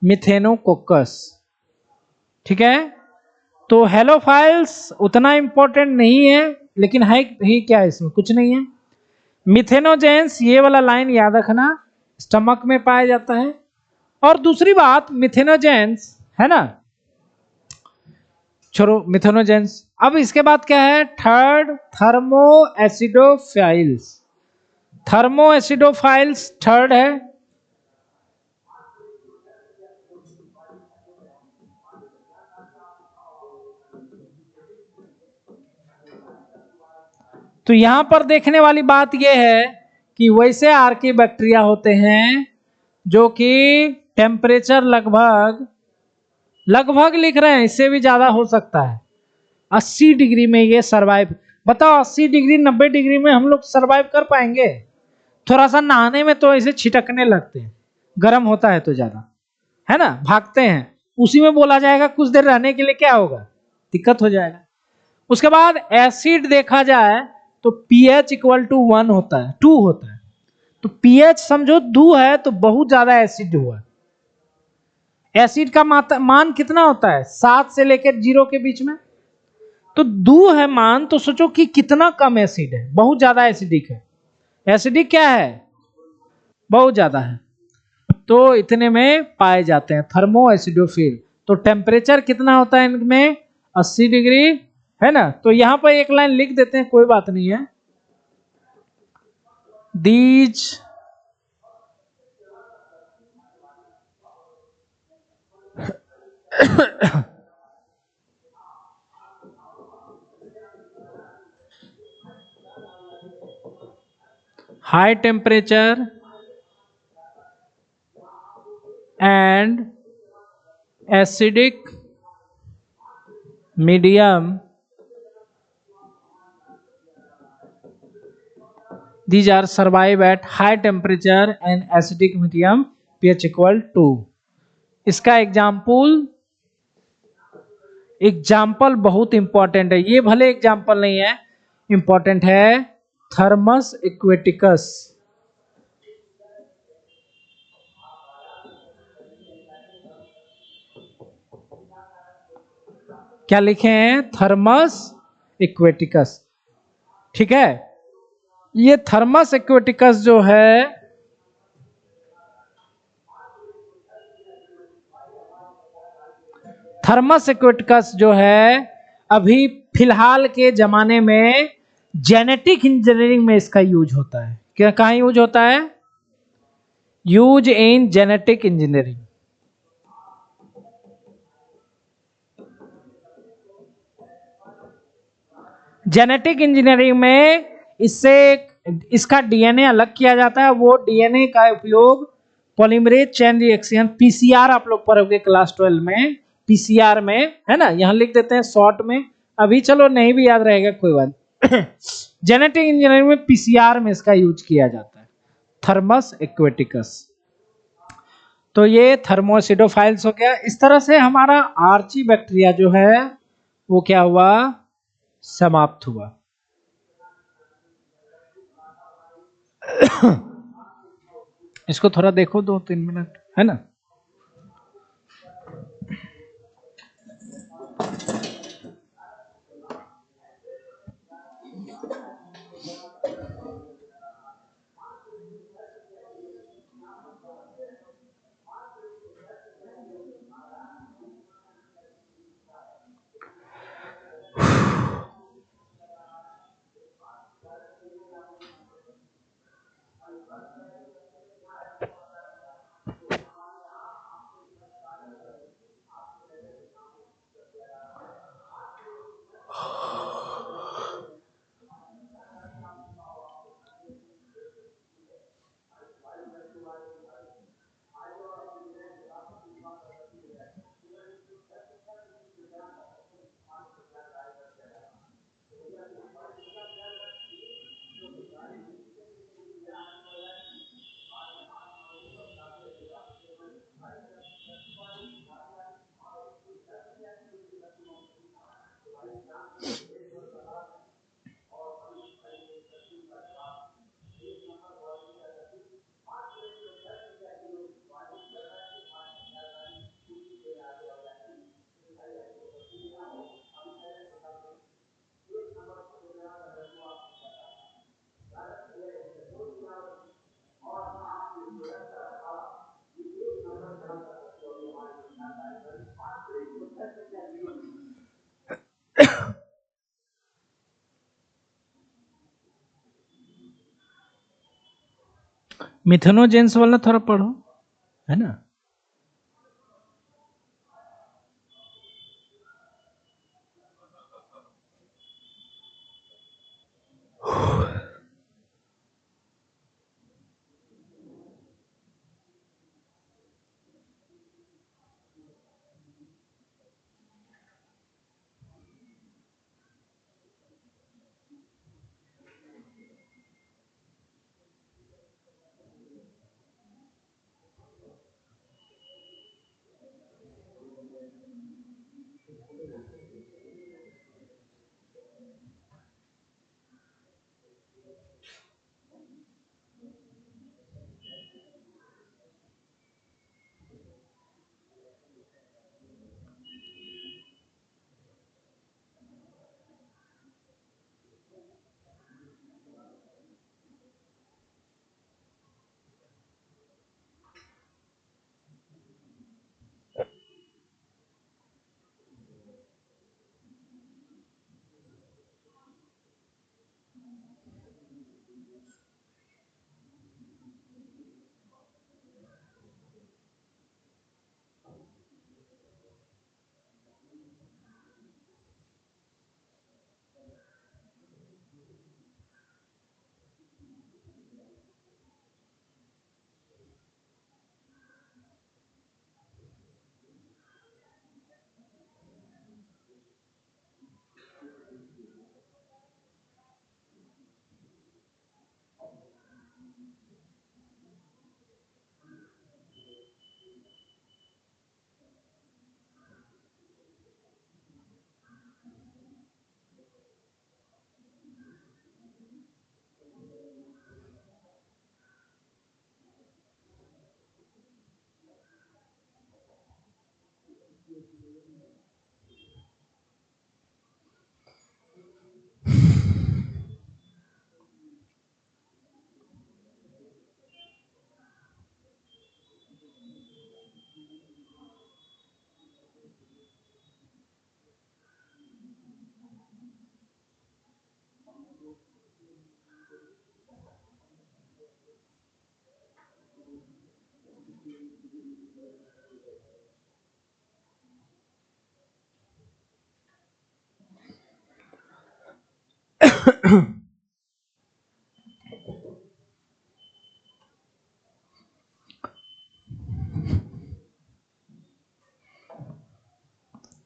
मिथेनोकोकस, ठीक है। तो हेलोफाइल्स उतना इंपॉर्टेंट नहीं है, लेकिन है ही क्या इसमें, कुछ नहीं है। मिथेनोजेंस ये वाला लाइन याद रखना, स्टमक में पाया जाता है। और दूसरी बात मिथेनोजेंस, है ना, छोड़ो मिथेनोजेंस। अब इसके बाद क्या है? Third, thermo acidophiles. Thermo acidophiles third है। तो यहां पर देखने वाली बात यह है कि वैसे आर्की बैक्टीरिया होते हैं जो कि टेम्परेचर लगभग लगभग लिख रहे हैं, इससे भी ज्यादा हो सकता है, 80 डिग्री में ये सरवाइव। बताओ 80 डिग्री 90 डिग्री में हम लोग सरवाइव कर पाएंगे? थोड़ा सा नहाने में तो ऐसे छिटकने लगते हैं, गर्म होता है तो ज्यादा, है ना, भागते हैं। उसी में बोला जाएगा कुछ देर रहने के लिए क्या होगा, दिक्कत हो जाएगा। उसके बाद एसिड देखा जाए तो पीएच इक्वल टू 1 होता है, 2 होता है। तो पीएच समझो 2 है तो बहुत ज्यादा एसिड हुआ। एसिड का मान कितना होता है? 7 से लेकर 0 के बीच में। तो 2 है मान, तो सोचो कि कितना कम एसिड है, बहुत ज्यादा एसिडिक है। एसिडिक क्या है? बहुत ज्यादा है। तो इतने में पाए जाते हैं थर्मो एसिडोफिल। तो टेम्परेचर कितना होता है इनमें? 80 डिग्री, है ना। तो यहां पर एक लाइन लिख देते हैं, कोई बात नहीं है। These high temperature and acidic medium, these are survive at high temperature and acidic medium pH equal to। इसका एग्जाम्पल बहुत इंपॉर्टेंट है, ये भले एग्जाम्पल नहीं है, इंपॉर्टेंट है। थर्मस एक्वेटिकस, क्या लिखे हैं? थर्मस एक्वेटिकस, ठीक है। ये थर्मस एक्वेटिकस जो है, थर्मस एक्वेटिकस जो है अभी फिलहाल के जमाने में जेनेटिक इंजीनियरिंग में इसका यूज होता है। क्या, कहां यूज होता है? Use in genetic engineering. Genetic engineering में इससे इसका डीएनए अलग किया जाता है। वो डीएनए का उपयोग पॉलीमरेज चेन रिएक्शन, पीसीआर आप लोग पढ़ोगे क्लास 12 में, पीसीआर में, है ना, यहां लिख देते हैं शॉर्ट में। अभी चलो नहीं भी याद रहेगा कोई बात। जेनेटिक इंजीनियरिंग में पीसीआर में इसका यूज किया जाता है, थर्मस एक्वेटिकस। तो ये थर्मोसिडोफाइल्स हो गया। इस तरह से हमारा आर्ची बैक्टीरिया जो है वो क्या हुआ? समाप्त हुआ। इसको थोड़ा देखो 2-3 मिनट, है ना। मिथेनोजेंस वाला थोड़ा पढ़ो, है ना।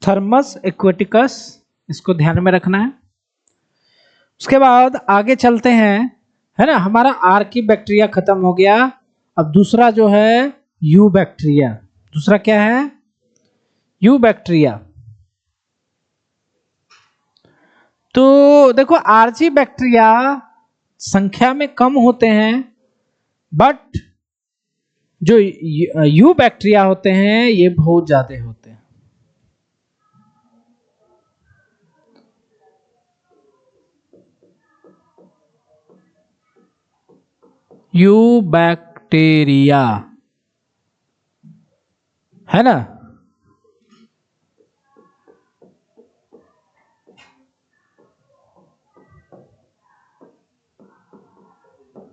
थर्मस एक्वेटिकस, इसको ध्यान में रखना है। उसके बाद आगे चलते हैं, है ना। हमारा आर्की बैक्टीरिया खत्म हो गया। अब दूसरा जो है यू बैक्टीरिया। दूसरा क्या है? You bacteria. तो देखो, आर्ची बैक्टीरिया संख्या में कम होते हैं, बट जो यू बैक्टीरिया होते हैं ये बहुत ज्यादा होते हैं। यू बैक्टीरिया, है ना।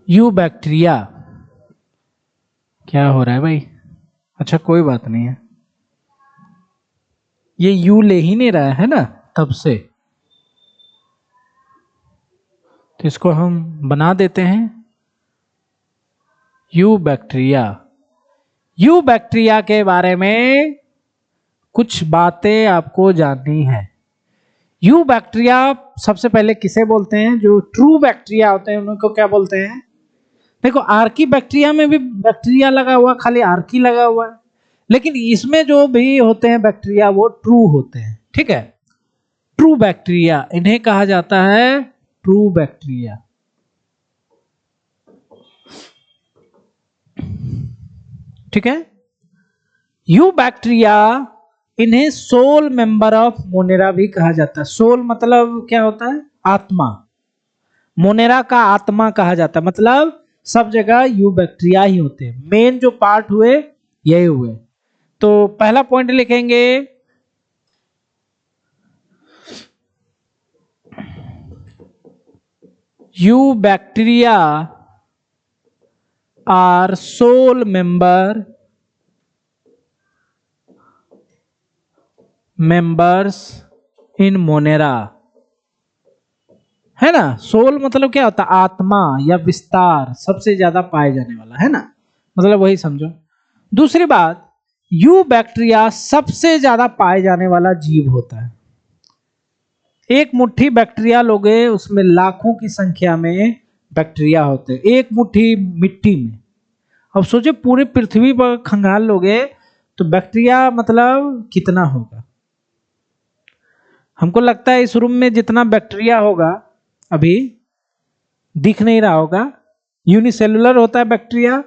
यू बैक्टीरिया, क्या हो रहा है भाई? अच्छा कोई बात नहीं है, ये यू ले ही नहीं रहा है ना तब से, तो इसको हम बना देते हैं यू बैक्टीरिया। यू बैक्टीरिया के बारे में कुछ बातें आपको जाननी है। यू बैक्टीरिया सबसे पहले किसे बोलते हैं? जो ट्रू बैक्टीरिया होते हैं उनको क्या बोलते हैं? देखो आर्की बैक्टीरिया में भी बैक्टीरिया लगा हुआ, खाली आर्की लगा हुआ है, लेकिन इसमें जो भी होते हैं बैक्टीरिया वो ट्रू होते हैं, ठीक है। ट्रू बैक्टीरिया इन्हें कहा जाता है ट्रू बैक्टीरिया। ठीक है। यू बैक्टीरिया इन्हें सोल मेंबर ऑफ मोनेरा भी कहा जाता है। सोल मतलब क्या होता है? आत्मा। मोनेरा का आत्मा कहा जाता है, मतलब सब जगह यू बैक्टीरिया ही होते हैं। मेन जो पार्ट हुए यही हुए। तो पहला पॉइंट लिखेंगे eubacteria are sole members in monera, है ना। सोल मतलब क्या होता है? आत्मा या विस्तार, सबसे ज्यादा पाए जाने वाला, है ना, मतलब वही समझो। दूसरी बात, यू बैक्टीरिया सबसे ज्यादा पाए जाने वाला जीव होता है। एक मुट्ठी बैक्टीरिया लोगे उसमें लाखों की संख्या में बैक्टीरिया होते हैं, एक मुट्ठी मिट्टी में। अब सोचिए पूरी पृथ्वी पर खंगाल लोगे तो बैक्टीरिया मतलब कितना होगा। हमको लगता है इस रूम में जितना बैक्टीरिया होगा अभी दिख नहीं रहा होगा। यूनिसेलुलर होता है बैक्टीरिया,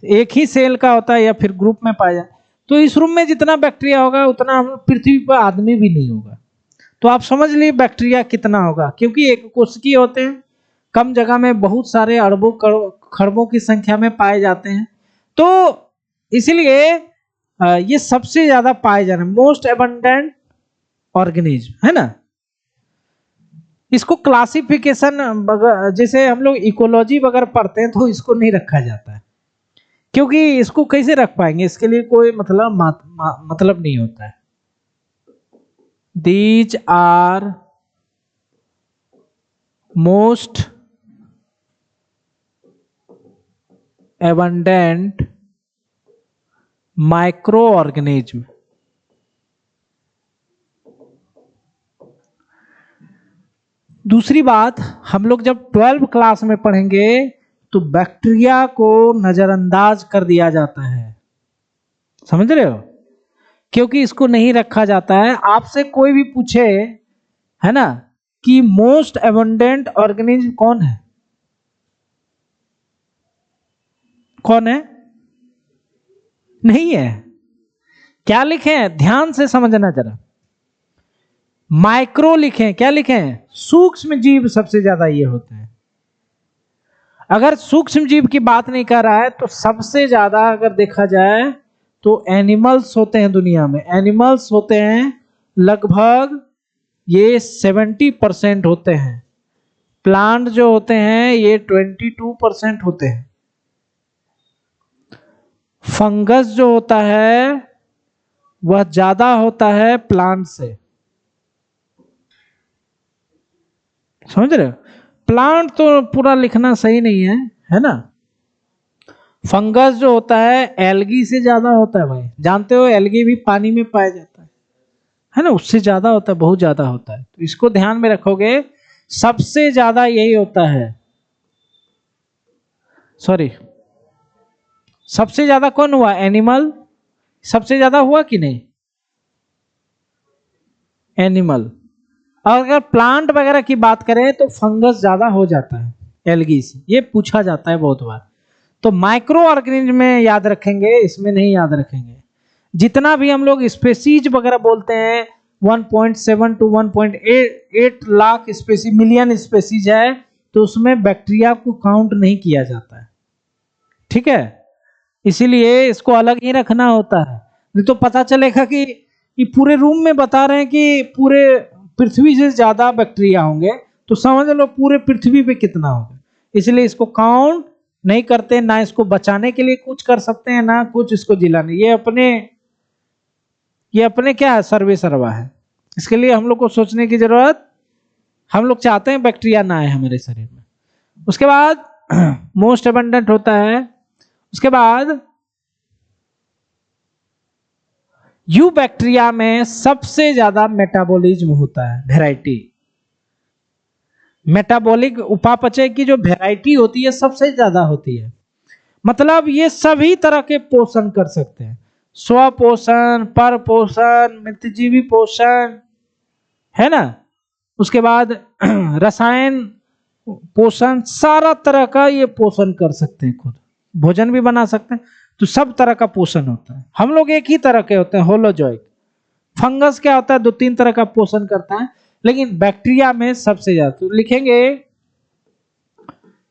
एक ही सेल का होता है या फिर ग्रुप में पाया जाए। तो इस रूम में जितना बैक्टीरिया होगा उतना हम पृथ्वी पर आदमी भी नहीं होगा। तो आप समझ लीजिए बैक्टीरिया कितना होगा, क्योंकि एक कोशिकीय होते हैं, कम जगह में बहुत सारे अरबों खरबों की संख्या में पाए जाते हैं। तो इसलिए ये सबसे ज्यादा पाए जाने, मोस्ट एबंडेंट ऑर्गेनिज्म, है ना। इसको क्लासिफिकेशन जैसे हम लोग इकोलॉजी वगैरह पढ़ते हैं तो इसको नहीं रखा जाता है, क्योंकि इसको कैसे रख पाएंगे, इसके लिए कोई मतलब नहीं होता है। These are most abundant microorganism। दूसरी बात, हम लोग जब 12th क्लास में पढ़ेंगे तो बैक्टीरिया को नजरअंदाज कर दिया जाता है, समझ रहे हो, क्योंकि इसको नहीं रखा जाता है। आपसे कोई भी पूछे, है ना, कि मोस्ट एबंडेंट ऑर्गेनिज्म कौन है, कौन है? नहीं है। क्या लिखे हैं? ध्यान से समझना जरा। माइक्रो लिखें, क्या लिखें? सूक्ष्म जीव सबसे ज्यादा ये होते हैं। अगर सूक्ष्म जीव की बात नहीं कर रहा है तो सबसे ज्यादा अगर देखा जाए तो एनिमल्स होते हैं दुनिया में। एनिमल्स होते हैं लगभग ये 70% होते हैं। प्लांट जो होते हैं ये 22% होते हैं। फंगस जो होता है वह ज्यादा होता है प्लांट से, समझ रहे हो। प्लांट तो पूरा लिखना सही नहीं है, है ना। फंगस जो होता है एल्गी से ज्यादा होता है भाई, जानते हो एल्गी भी पानी में पाया जाता है ना, उससे ज्यादा होता है, बहुत ज्यादा होता है। तो इसको ध्यान में रखोगे, सबसे ज्यादा यही होता है। सॉरी, सबसे ज्यादा कौन हुआ? एनिमल सबसे ज्यादा हुआ कि नहीं? एनिमल। और अगर प्लांट वगैरह की बात करें तो फंगस ज्यादा हो जाता है एल्गी से, ये पूछा जाता है बहुत बार। तो माइक्रो ऑर्गेनिज्म में याद रखेंगे, इसमें नहीं याद रखेंगे। जितना भी हम लोग स्पेसीज वगैरह बोलते हैं 1.7 to 1.8 lakh species, million species है, तो उसमें बैक्टीरिया को काउंट नहीं किया जाता है, ठीक है। इसीलिए इसको अलग ही रखना होता है, नहीं तो पता चलेगा कि पूरे रूम में बता रहे हैं कि पूरे पृथ्वी से ज्यादा बैक्टीरिया होंगे, तो समझ लो पूरे पृथ्वी पे कितना होगा। इसलिए इसको काउंट नहीं करते, ना इसको बचाने के लिए कुछ कर सकते हैं, ना कुछ इसको जिलाने। ये अपने क्या है, सर्वे सर्वा है। इसके लिए हम लोग को सोचने की जरूरत, हम लोग चाहते हैं बैक्टीरिया ना आए हमारे शरीर में। उसके बाद मोस्ट अबंडेंट होता है। उसके बाद यू बैक्टीरिया में सबसे ज्यादा मेटाबॉलिज्म होता है, वैरायटी। मेटाबॉलिक उपापचय की जो वैरायटी होती है सबसे ज्यादा होती है। मतलब ये सभी तरह के पोषण कर सकते हैं, स्वपोषण, पर पोषण, मित्रजीवी पोषण, है ना। उसके बाद रसायन पोषण, सारा तरह का ये पोषण कर सकते हैं, खुद भोजन भी बना सकते हैं। तो सब तरह का पोषण होता है। हम लोग एक ही तरह के होते हैं, होलोजोइक। फंगस क्या होता है, 2-3 तरह का पोषण करता है, लेकिन बैक्टीरिया में सबसे ज्यादा। तो लिखेंगे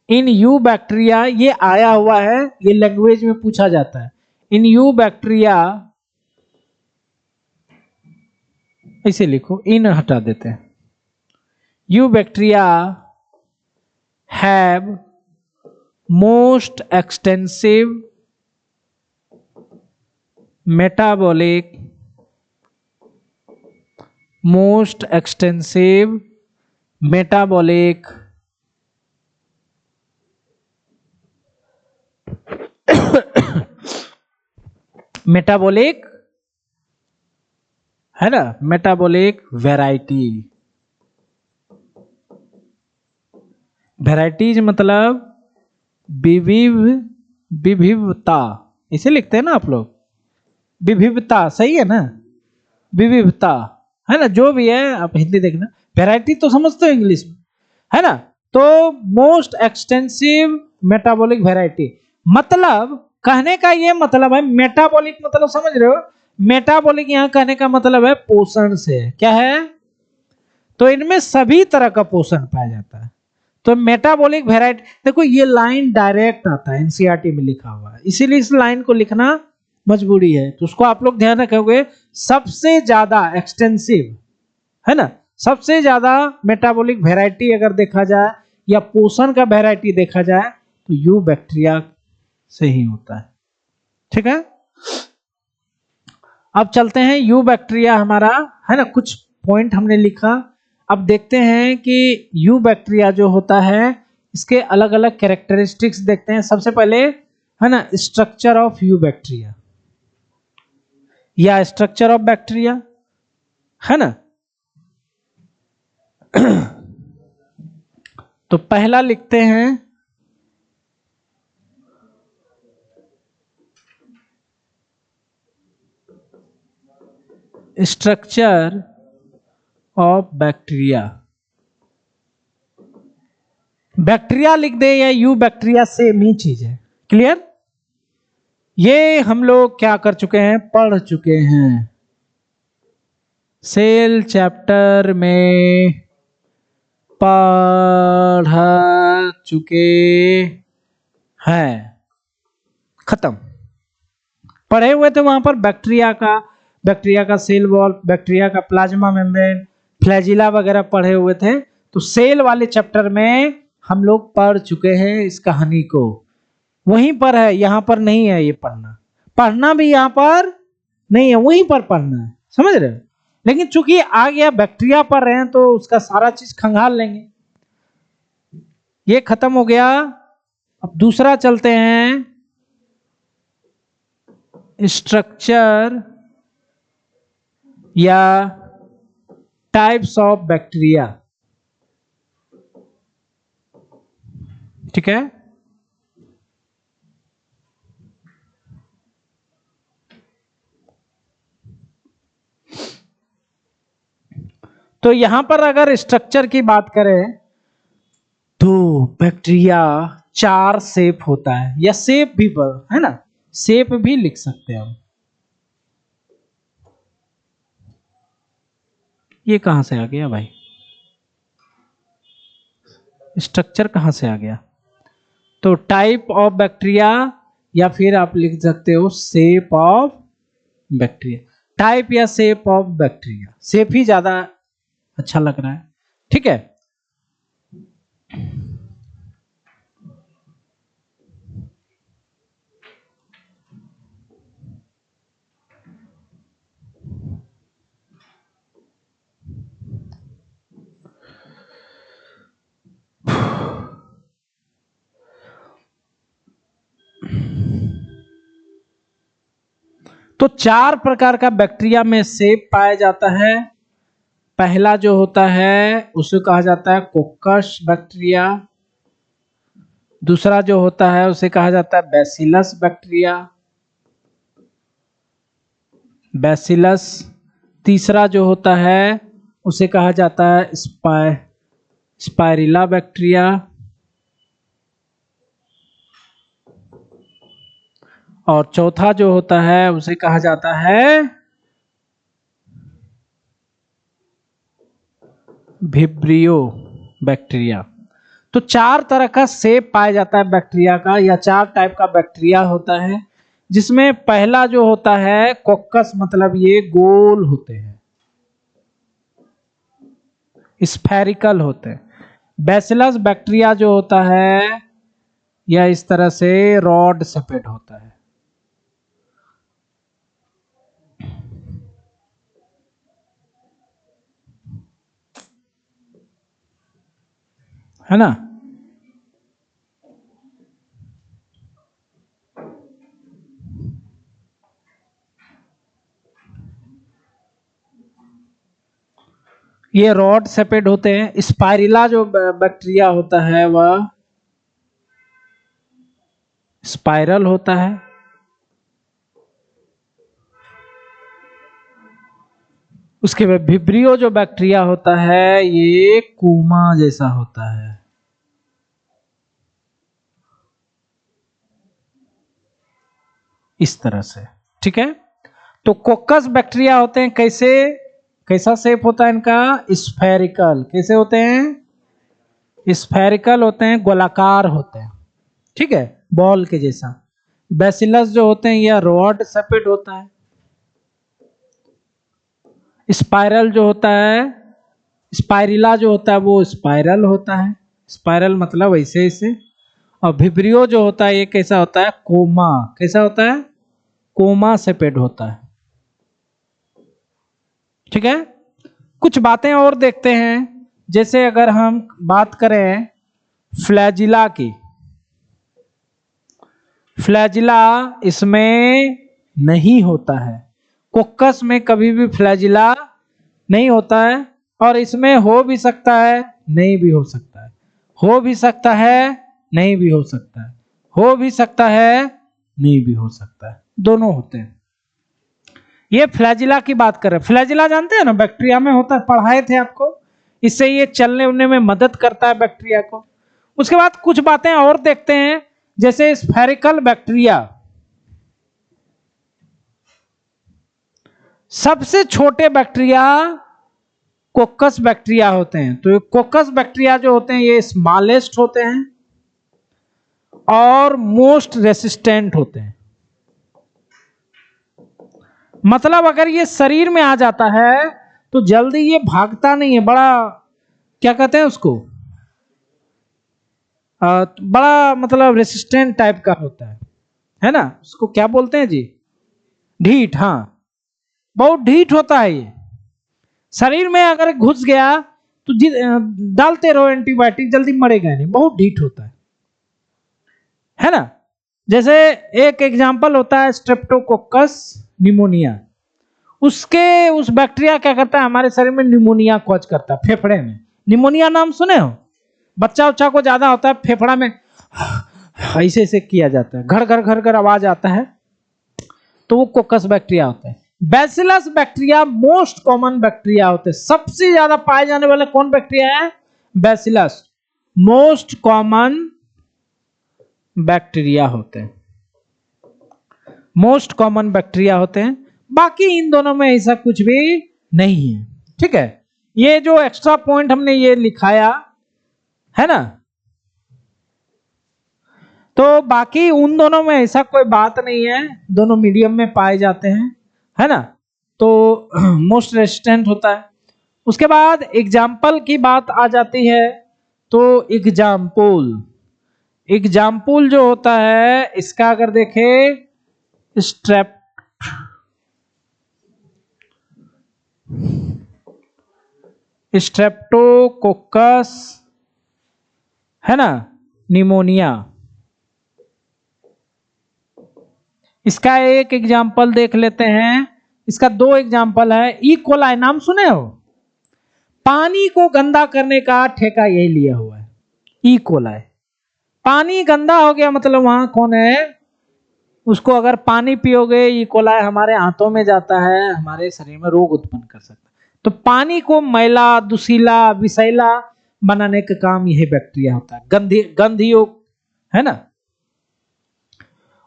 इन यू बैक्टीरिया, ये आया हुआ है, ये लैंग्वेज में पूछा जाता है। इन यू बैक्टीरिया, इसे लिखो, इन हटा देते हैं। You bacteria have most extensive metabolic, most extensive metabolic metabolic, है ना, मेटाबॉलिक वैरायटी। वैरायटीज मतलब विविधता, इसे लिखते हैं ना आप लोग, विविधता, सही है ना, विविधता, है ना। जो भी है आप हिंदी देखना, वैरायटी तो समझते हो इंग्लिश में, है ना। तो मोस्ट एक्सटेंसिव मेटाबॉलिक वैरायटी, मतलब कहने का ये मतलब है, मेटाबॉलिक मतलब समझ रहे हो, मेटाबॉलिक यहां कहने का मतलब है पोषण से, क्या है, तो इनमें सभी तरह का पोषण पाया जाता है। तो मेटाबॉलिक वैरायटी, देखो ये लाइन डायरेक्ट आता है, एनसीईआरटी में लिखा हुआ है, इसीलिए इस लाइन को लिखना मजबूरी है। तो उसको आप लोग ध्यान रखोगे, सबसे ज्यादा एक्सटेंसिव, है ना, सबसे ज्यादा मेटाबॉलिक वैरायटी अगर देखा जाए या पोषण का वैरायटी देखा जाए तो यू बैक्टीरिया से ही होता है। ठीक है, अब चलते हैं यू बैक्टीरिया हमारा, है ना, कुछ पॉइंट हमने लिखा। अब देखते हैं कि यू बैक्टीरिया जो होता है इसके अलग अलग कैरेक्टरिस्टिक्स देखते हैं। सबसे पहले, है ना, स्ट्रक्चर ऑफ यू बैक्टीरिया या स्ट्रक्चर ऑफ बैक्टीरिया, है ना। तो पहला लिखते हैं स्ट्रक्चर ऑफ बैक्टीरिया। बैक्टीरिया लिख दे या यू बैक्टीरिया, सेम ही चीज है। क्लियर, ये हम लोग क्या कर चुके हैं, पढ़ चुके हैं, सेल चैप्टर में पढ़ चुके हैं, खत्म। पढ़े हुए थे वहां पर बैक्टीरिया का सेल वॉल, बैक्टीरिया का प्लाज्मा मेम्ब्रेन, फ्लैजिला वगैरह पढ़े हुए थे। तो सेल वाले चैप्टर में हम लोग पढ़ चुके हैं इस कहानी को, वहीं पर है, यहां पर नहीं है। ये पढ़ना भी यहां पर नहीं है, वहीं पर पढ़ना है, समझ रहे हो। लेकिन चूंकि आ गया बैक्टीरिया पढ़ रहे हैं तो उसका सारा चीज खंगाल लेंगे। ये खत्म हो गया। अब दूसरा चलते हैं, स्ट्रक्चर या टाइप्स ऑफ बैक्टीरिया। ठीक है, तो यहां पर अगर स्ट्रक्चर की बात करें तो बैक्टीरिया 4 शेप होता है, या शेप भी, है ना, शेप भी लिख सकते हैं हम। ये कहां से आ गया भाई, स्ट्रक्चर कहां से आ गया। तो टाइप ऑफ बैक्टीरिया, या फिर आप लिख सकते हो शेप ऑफ बैक्टीरिया। टाइप या शेप ऑफ बैक्टीरिया, शेप ही ज्यादा अच्छा लग रहा है। ठीक है, तो 4 प्रकार का बैक्टीरिया में सेप पाया जाता है। पहला जो होता है उसे कहा जाता है कोकस बैक्टीरिया। दूसरा जो होता है उसे कहा जाता है बैसिलस बैक्टीरिया, बैसिलस। तीसरा जो होता है उसे कहा जाता है स्पाइरिला बैक्टीरिया। और चौथा जो होता है उसे कहा जाता है विब्रियो बैक्टीरिया। तो 4 तरह का शेप पाया जाता है बैक्टीरिया का, या 4 टाइप का बैक्टीरिया होता है, जिसमें पहला जो होता है कोकस, मतलब ये गोल होते हैं, स्फेरिकल होते हैं। बैसिलस बैक्टीरिया जो होता है यह इस तरह से रॉड शेपेड होता है ना। ये रॉड शेपेड होते हैं। स्पाइरिला जो बैक्टीरिया होता है वह स्पाइरल होता है। उसके बाद विब्रियो जो बैक्टीरिया होता है ये कोमा जैसा होता है। इस तरह से, ठीक है। तो कोकस बैक्टीरिया होते हैं कैसे, कैसा शेप होता है इनका, स्फेरिकल। कैसे होते हैं, स्फेरिकल होते हैं, गोलाकार होते हैं, ठीक है, बॉल के जैसा। बैसिलस जो होते हैं यह रॉड शेपेड होता है। स्पाइरल जो होता है, स्पाइरिला जो होता है वो स्पाइरल होता है, स्पाइरल मतलब ऐसे ऐसे। और विब्रियो जो होता है ये कैसा होता है, कोमा। कैसा होता है, कोमा शेपेड होता है, ठीक है। कुछ बातें और देखते हैं, जैसे अगर हम बात करें फ्लैजिला की, फ्लैजिला इसमें नहीं होता है। कोकस में कभी भी फ्लैजिला नहीं होता है, और इसमें हो भी सकता है नहीं भी हो सकता है, हो भी सकता है नहीं भी हो सकता है, हो भी सकता है नहीं भी हो सकता है, दोनों होते हैं। ये फ्लैजिला की बात कर रहे हैं। फ्लैजिला जानते हैं ना, बैक्टीरिया में होता है, पढ़ाए थे आपको। इससे ये चलने उड़ने में मदद करता है बैक्टीरिया को। उसके बाद कुछ बातें और देखते हैं, जैसे स्फेरिकल बैक्टीरिया। सबसे छोटे बैक्टीरिया कोकस बैक्टीरिया होते हैं। तो ये कोकस बैक्टीरिया जो होते हैं ये स्मॉलेस्ट होते हैं और मोस्ट रेसिस्टेंट होते हैं। मतलब अगर ये शरीर में आ जाता है तो जल्दी ये भागता नहीं है, बड़ा क्या कहते हैं उसको, बड़ा मतलब रेसिस्टेंट टाइप का होता है ना। उसको क्या बोलते हैं जी, ढीठ। हाँ, बहुत ढीठ होता है ये। शरीर में अगर घुस गया तो डालते रहो एंटीबायोटिक, जल्दी मरेगा नहीं, बहुत ढीठ होता है ना। जैसे एक एग्जांपल होता है स्ट्रेप्टोकोकस निमोनिया। उसके उस बैक्टीरिया क्या करता है, हमारे शरीर में निमोनिया कॉज करता है, फेफड़े में। निमोनिया नाम सुने हो, बच्चा उच्चा को ज्यादा होता है, फेफड़ा में ऐसे ऐसे किया जाता है, घर घर घर घर आवाज आता है, तो वो कोकस बैक्टीरिया होता है। Bacillus bacteria most common bacteria होते हैं। सबसे ज्यादा पाए जाने वाले कौन बैक्टीरिया है, बैसिलस मोस्ट कॉमन बैक्टीरिया होते हैं, मोस्ट कॉमन बैक्टीरिया होते हैं। बाकी इन दोनों में ऐसा कुछ भी नहीं है, ठीक है। ये जो एक्स्ट्रा पॉइंट हमने ये लिखाया है ना, तो बाकी उन दोनों में ऐसा कोई बात नहीं है, दोनों मीडियम में पाए जाते हैं, है ना। तो मोस्ट रेजिस्टेंट होता है। उसके बाद एग्जाम्पल की बात आ जाती है, तो एग्जाम्पल, एग्जाम्पल जो होता है इसका अगर देखें, स्ट्रेप्टोकोकस है ना, निमोनिया, इसका एक एग्जाम्पल देख लेते हैं, इसका दो एग्जाम्पल है। ई कोलाई नाम सुने हो? पानी को गंदा करने का ठेका यही लिया हुआ है, ई कोलाई। पानी गंदा हो गया मतलब वहां कौन है, उसको अगर पानी पियोगे ई कोलाई हमारे आंतों में जाता है, हमारे शरीर में रोग उत्पन्न कर सकता है। तो पानी को मैला, दुशीला, विषैला बनाने का काम यही बैक्टीरिया होता है, गंधयुक्त, है ना।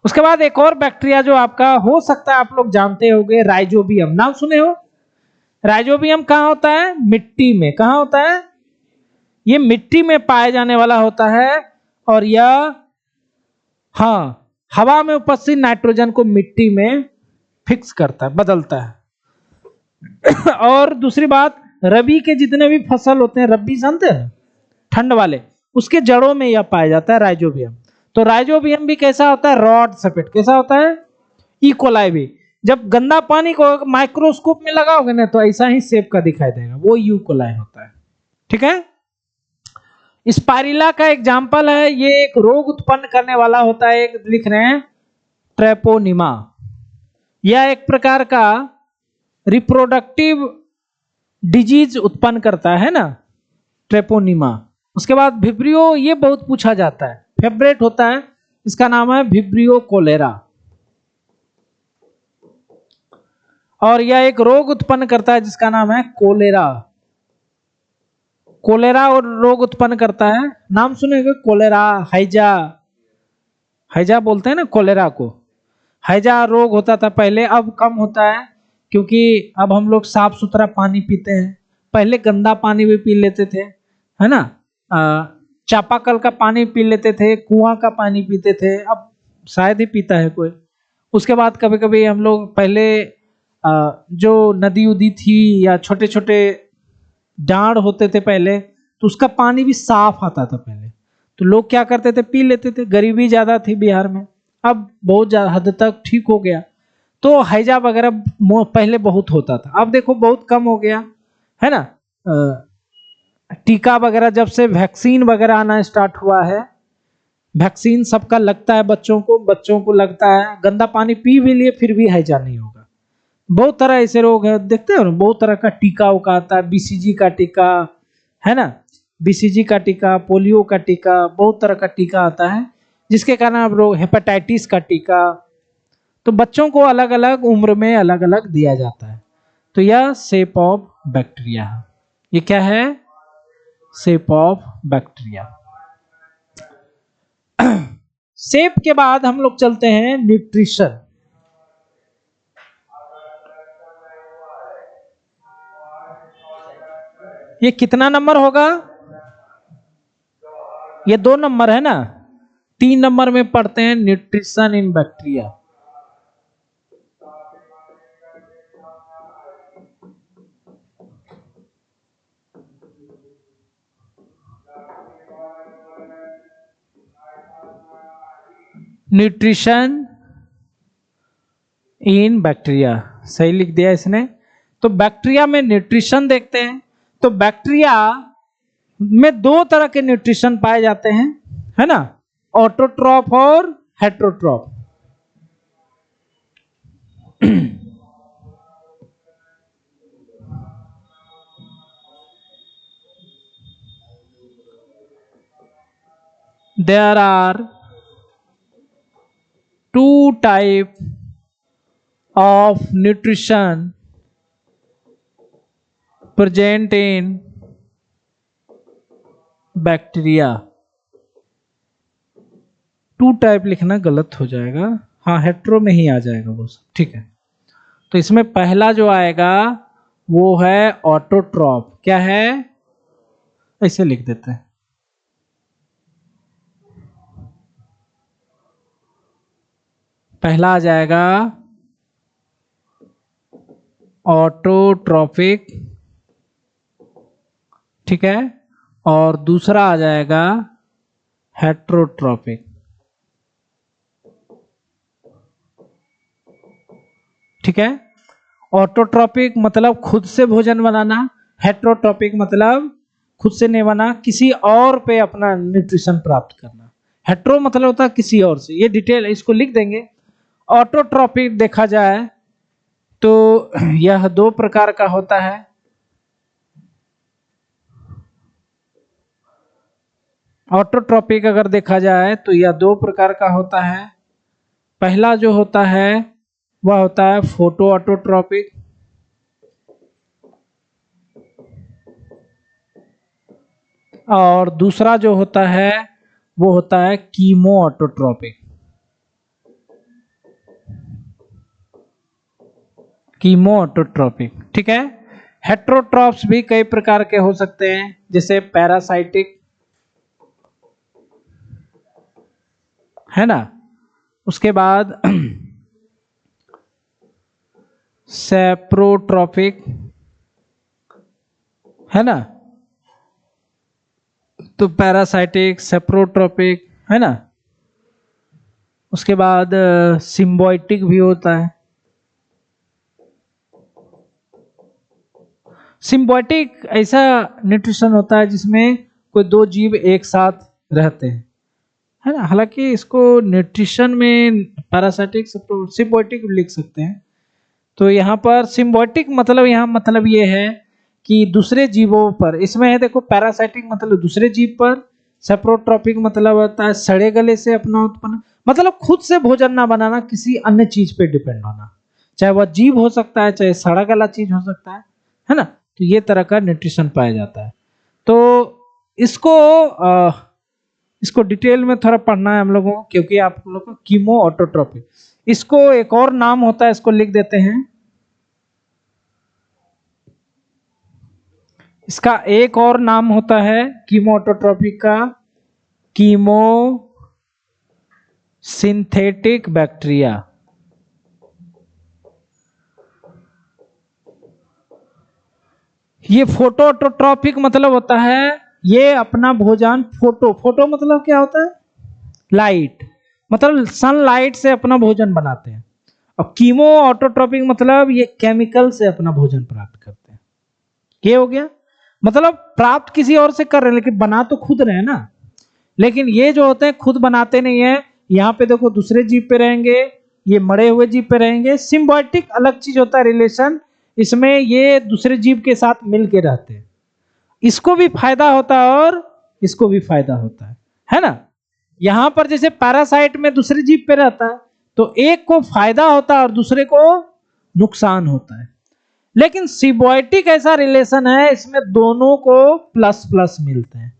उसके बाद एक और बैक्टीरिया जो आपका हो सकता है आप लोग जानते होंगे, राइजोबियम नाम सुने हो? राइजोबियम कहाँ होता है? मिट्टी में। कहाँ होता है? ये मिट्टी में पाए जाने वाला होता है, और यह हाँ हवा में उपस्थित नाइट्रोजन को मिट्टी में फिक्स करता है, बदलता है। और दूसरी बात, रबी के जितने भी फसल होते हैं, रबी जानते हैं, ठंड वाले, उसके जड़ों में यह पाया जाता है राइजोबियम। तो राइजोबियम भी कैसा होता है? रॉड सफेद। कैसा होता है? ई कोलाई भी जब गंदा पानी को माइक्रोस्कोप में लगाओगे ना तो ऐसा ही शेप का दिखाई देगा, वो ई कोलाई होता है। ठीक है। स्पाइरुला का एग्जाम्पल है, ये एक रोग उत्पन्न करने वाला होता है, एक लिख रहे हैं ट्रेपोनिमा। यह एक प्रकार का रिप्रोडक्टिव डिजीज उत्पन्न करता है ना, ट्रेपोनिमा। उसके बाद विब्रियो, ये बहुत पूछा जाता है, फेवरेट होता है, इसका नाम है विब्रियो कोलेरा। और यह एक रोग उत्पन्न करता है जिसका नाम है कोलेरा। कोलेरा और रोग उत्पन्न करता है, नाम सुनेंगे कोलेरा, हैजा। हैजा बोलते हैं ना कोलेरा को। हैजा रोग होता था पहले, अब कम होता है क्योंकि अब हम लोग साफ सुथरा पानी पीते हैं। पहले गंदा पानी भी पी लेते थे, है ना, चापाकल का पानी पी लेते थे, कुआं का पानी पीते थे, अब शायद ही पीता है कोई। उसके बाद कभी कभी हम लोग पहले जो नदी उदी थी या छोटे छोटे डांड होते थे पहले, तो उसका पानी भी साफ आता था पहले, तो लोग क्या करते थे, पी लेते थे। गरीबी ज्यादा थी बिहार में, अब बहुत ज्यादा हद तक ठीक हो गया। तो हैजा वगैरह पहले बहुत होता था, अब देखो बहुत कम हो गया, है ना। टीका वगैरह जब से वैक्सीन वगैरह आना स्टार्ट हुआ है, वैक्सीन सबका लगता है, बच्चों को लगता है, गंदा पानी पी भी लिए फिर भी हैजा नहीं होगा। बहुत तरह ऐसे रोग है, देखते हो ना, बहुत तरह का टीका उका आता है, बीसीजी का टीका, है ना, बीसीजी का टीका, पोलियो का टीका, बहुत तरह का टीका आता है जिसके कारण अब रोग, हेपेटाइटिस का टीका। तो बच्चों को अलग अलग उम्र में अलग अलग दिया जाता है। तो यह शेप ऑफ बैक्टीरिया है। ये क्या है? Shape of bacteria. शेप के बाद हम लोग चलते हैं न्यूट्रिशन। ये कितना नंबर होगा? ये 2 नंबर है ना। 3 नंबर में पढ़ते हैं nutrition in bacteria. Nutrition in bacteria, सही लिख दिया इसने। तो बैक्टीरिया में न्यूट्रिशन देखते हैं। तो बैक्टीरिया में 2 तरह के न्यूट्रिशन पाए जाते हैं, है ना, ऑटोट्रॉफ और heterotroph. There are 2 types of nutrition present in bacteria। 2 type लिखना गलत हो जाएगा, हाँ हेट्रो में ही आ जाएगा वो सब, ठीक है। तो इसमें पहला जो आएगा वो है ऑटोट्रॉफ। क्या है? ऐसे लिख देते हैं, पहला आ जाएगा ऑटोट्रॉफिक, ठीक है, और दूसरा आ जाएगा हेट्रोट्रॉफिक, ठीक है। ऑटोट्रॉपिक मतलब खुद से भोजन बनाना, हेट्रोट्रॉपिक मतलब खुद से नहीं बना, किसी और पे अपना न्यूट्रिशन प्राप्त करना। हेट्रो मतलब होता है किसी और से, ये डिटेल इसको लिख देंगे। ऑटोट्रॉपिक देखा जाए तो यह दो प्रकार का होता है। ऑटोट्रॉपिक अगर देखा जाए तो यह दो प्रकार का होता है। पहला जो होता है वह होता है फोटो ऑटोट्रॉपिक, और दूसरा जो होता है वो होता है कीमो ऑटोट्रॉपिक। कीमो ऑटोट्रॉपिक, ठीक है। हेट्रोट्रॉप्स भी कई प्रकार के हो सकते हैं, जैसे पैरासाइटिक, है ना। उसके बाद सेप्रोट्रॉपिक, है ना। तो पैरासाइटिक, सेप्रोट्रॉपिक, है ना। उसके बाद सिम्बायोटिक भी होता है। सिम्बायोटिक ऐसा न्यूट्रिशन होता है जिसमें कोई दो जीव एक साथ रहते हैं, है ना। हालांकि इसको न्यूट्रिशन में पैरासाइटिक, सिम्बायोटिक लिख सकते हैं। तो यहाँ पर सिम्बायोटिक मतलब यहाँ मतलब ये है कि दूसरे जीवों पर, इसमें है देखो पैरासाइटिक मतलब दूसरे जीव पर, सेप्रोट्रॉपिक मतलब होता है सड़े गले से अपना उत्पन्न, मतलब खुद से भोजन ना बनाना, किसी अन्य चीज पे डिपेंड होना, चाहे वह जीव हो सकता है चाहे सड़ा गला चीज हो सकता है ना। तो ये तरह का न्यूट्रिशन पाया जाता है। तो इसको डिटेल में थोड़ा पढ़ना है हम लोगों को, क्योंकि आप लोग को कीमो ऑटोट्रॉपिक, इसको एक और नाम होता है, इसको लिख देते हैं। इसका एक और नाम होता है कीमो ऑटोट्रॉपिक का, कीमो सिंथेटिक बैक्टीरिया। ये फोटो ऑटोट्रॉपिक मतलब होता है ये अपना भोजन, फोटो मतलब क्या होता है, लाइट, मतलब सनलाइट से अपना भोजन बनाते हैं। और कीमो ऑटोट्रॉपिक मतलब ये केमिकल से अपना भोजन प्राप्त करते हैं। ये हो गया, मतलब प्राप्त किसी और से कर रहे हैं लेकिन बना तो खुद रहे हैं ना। लेकिन ये जो होते हैं खुद बनाते नहीं है। यहाँ पे देखो दूसरे जीव पे रहेंगे, ये मरे हुए जीव पे रहेंगे। सिम्बायोटिक अलग चीज होता है, रिलेशन, इसमें ये दूसरे जीव के साथ मिल के रहते हैं। इसको भी फायदा होता है और इसको भी फायदा होता है ना। यहां पर जैसे पैरासाइट में दूसरे जीव पे रहता है तो एक को फायदा होता है और दूसरे को नुकसान होता है। लेकिन सिम्बायोटिक ऐसा रिलेशन है, इसमें दोनों को प्लस प्लस मिलते हैं।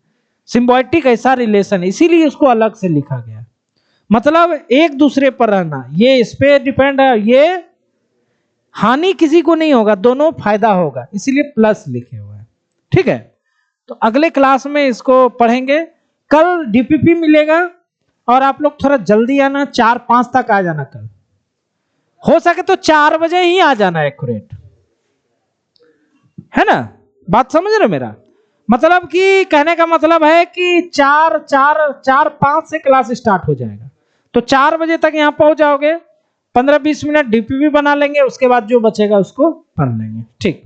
सिम्बायोटिक ऐसा रिलेशन, इसीलिए उसको अलग से लिखा गया। मतलब एक दूसरे पर रहना, ये इस पे डिपेंड है, ये हानि किसी को नहीं होगा, दोनों फायदा होगा, इसीलिए प्लस लिखे हुए हैं। ठीक है, तो अगले क्लास में इसको पढ़ेंगे। कल डीपीपी मिलेगा और आप लोग थोड़ा जल्दी आना, 4-5 तक आ जाना। कल हो सके तो 4 बजे ही आ जाना एक्यूरेट, है ना। बात समझ रहे मेरा मतलब कि कहने का मतलब है कि 4-5 से क्लास स्टार्ट हो जाएगा, तो 4 बजे तक यहां पहुंच जाओगे। 15-20 मिनट डीपीपी बना लेंगे, उसके बाद जो बचेगा उसको पढ़ लेंगे। ठीक।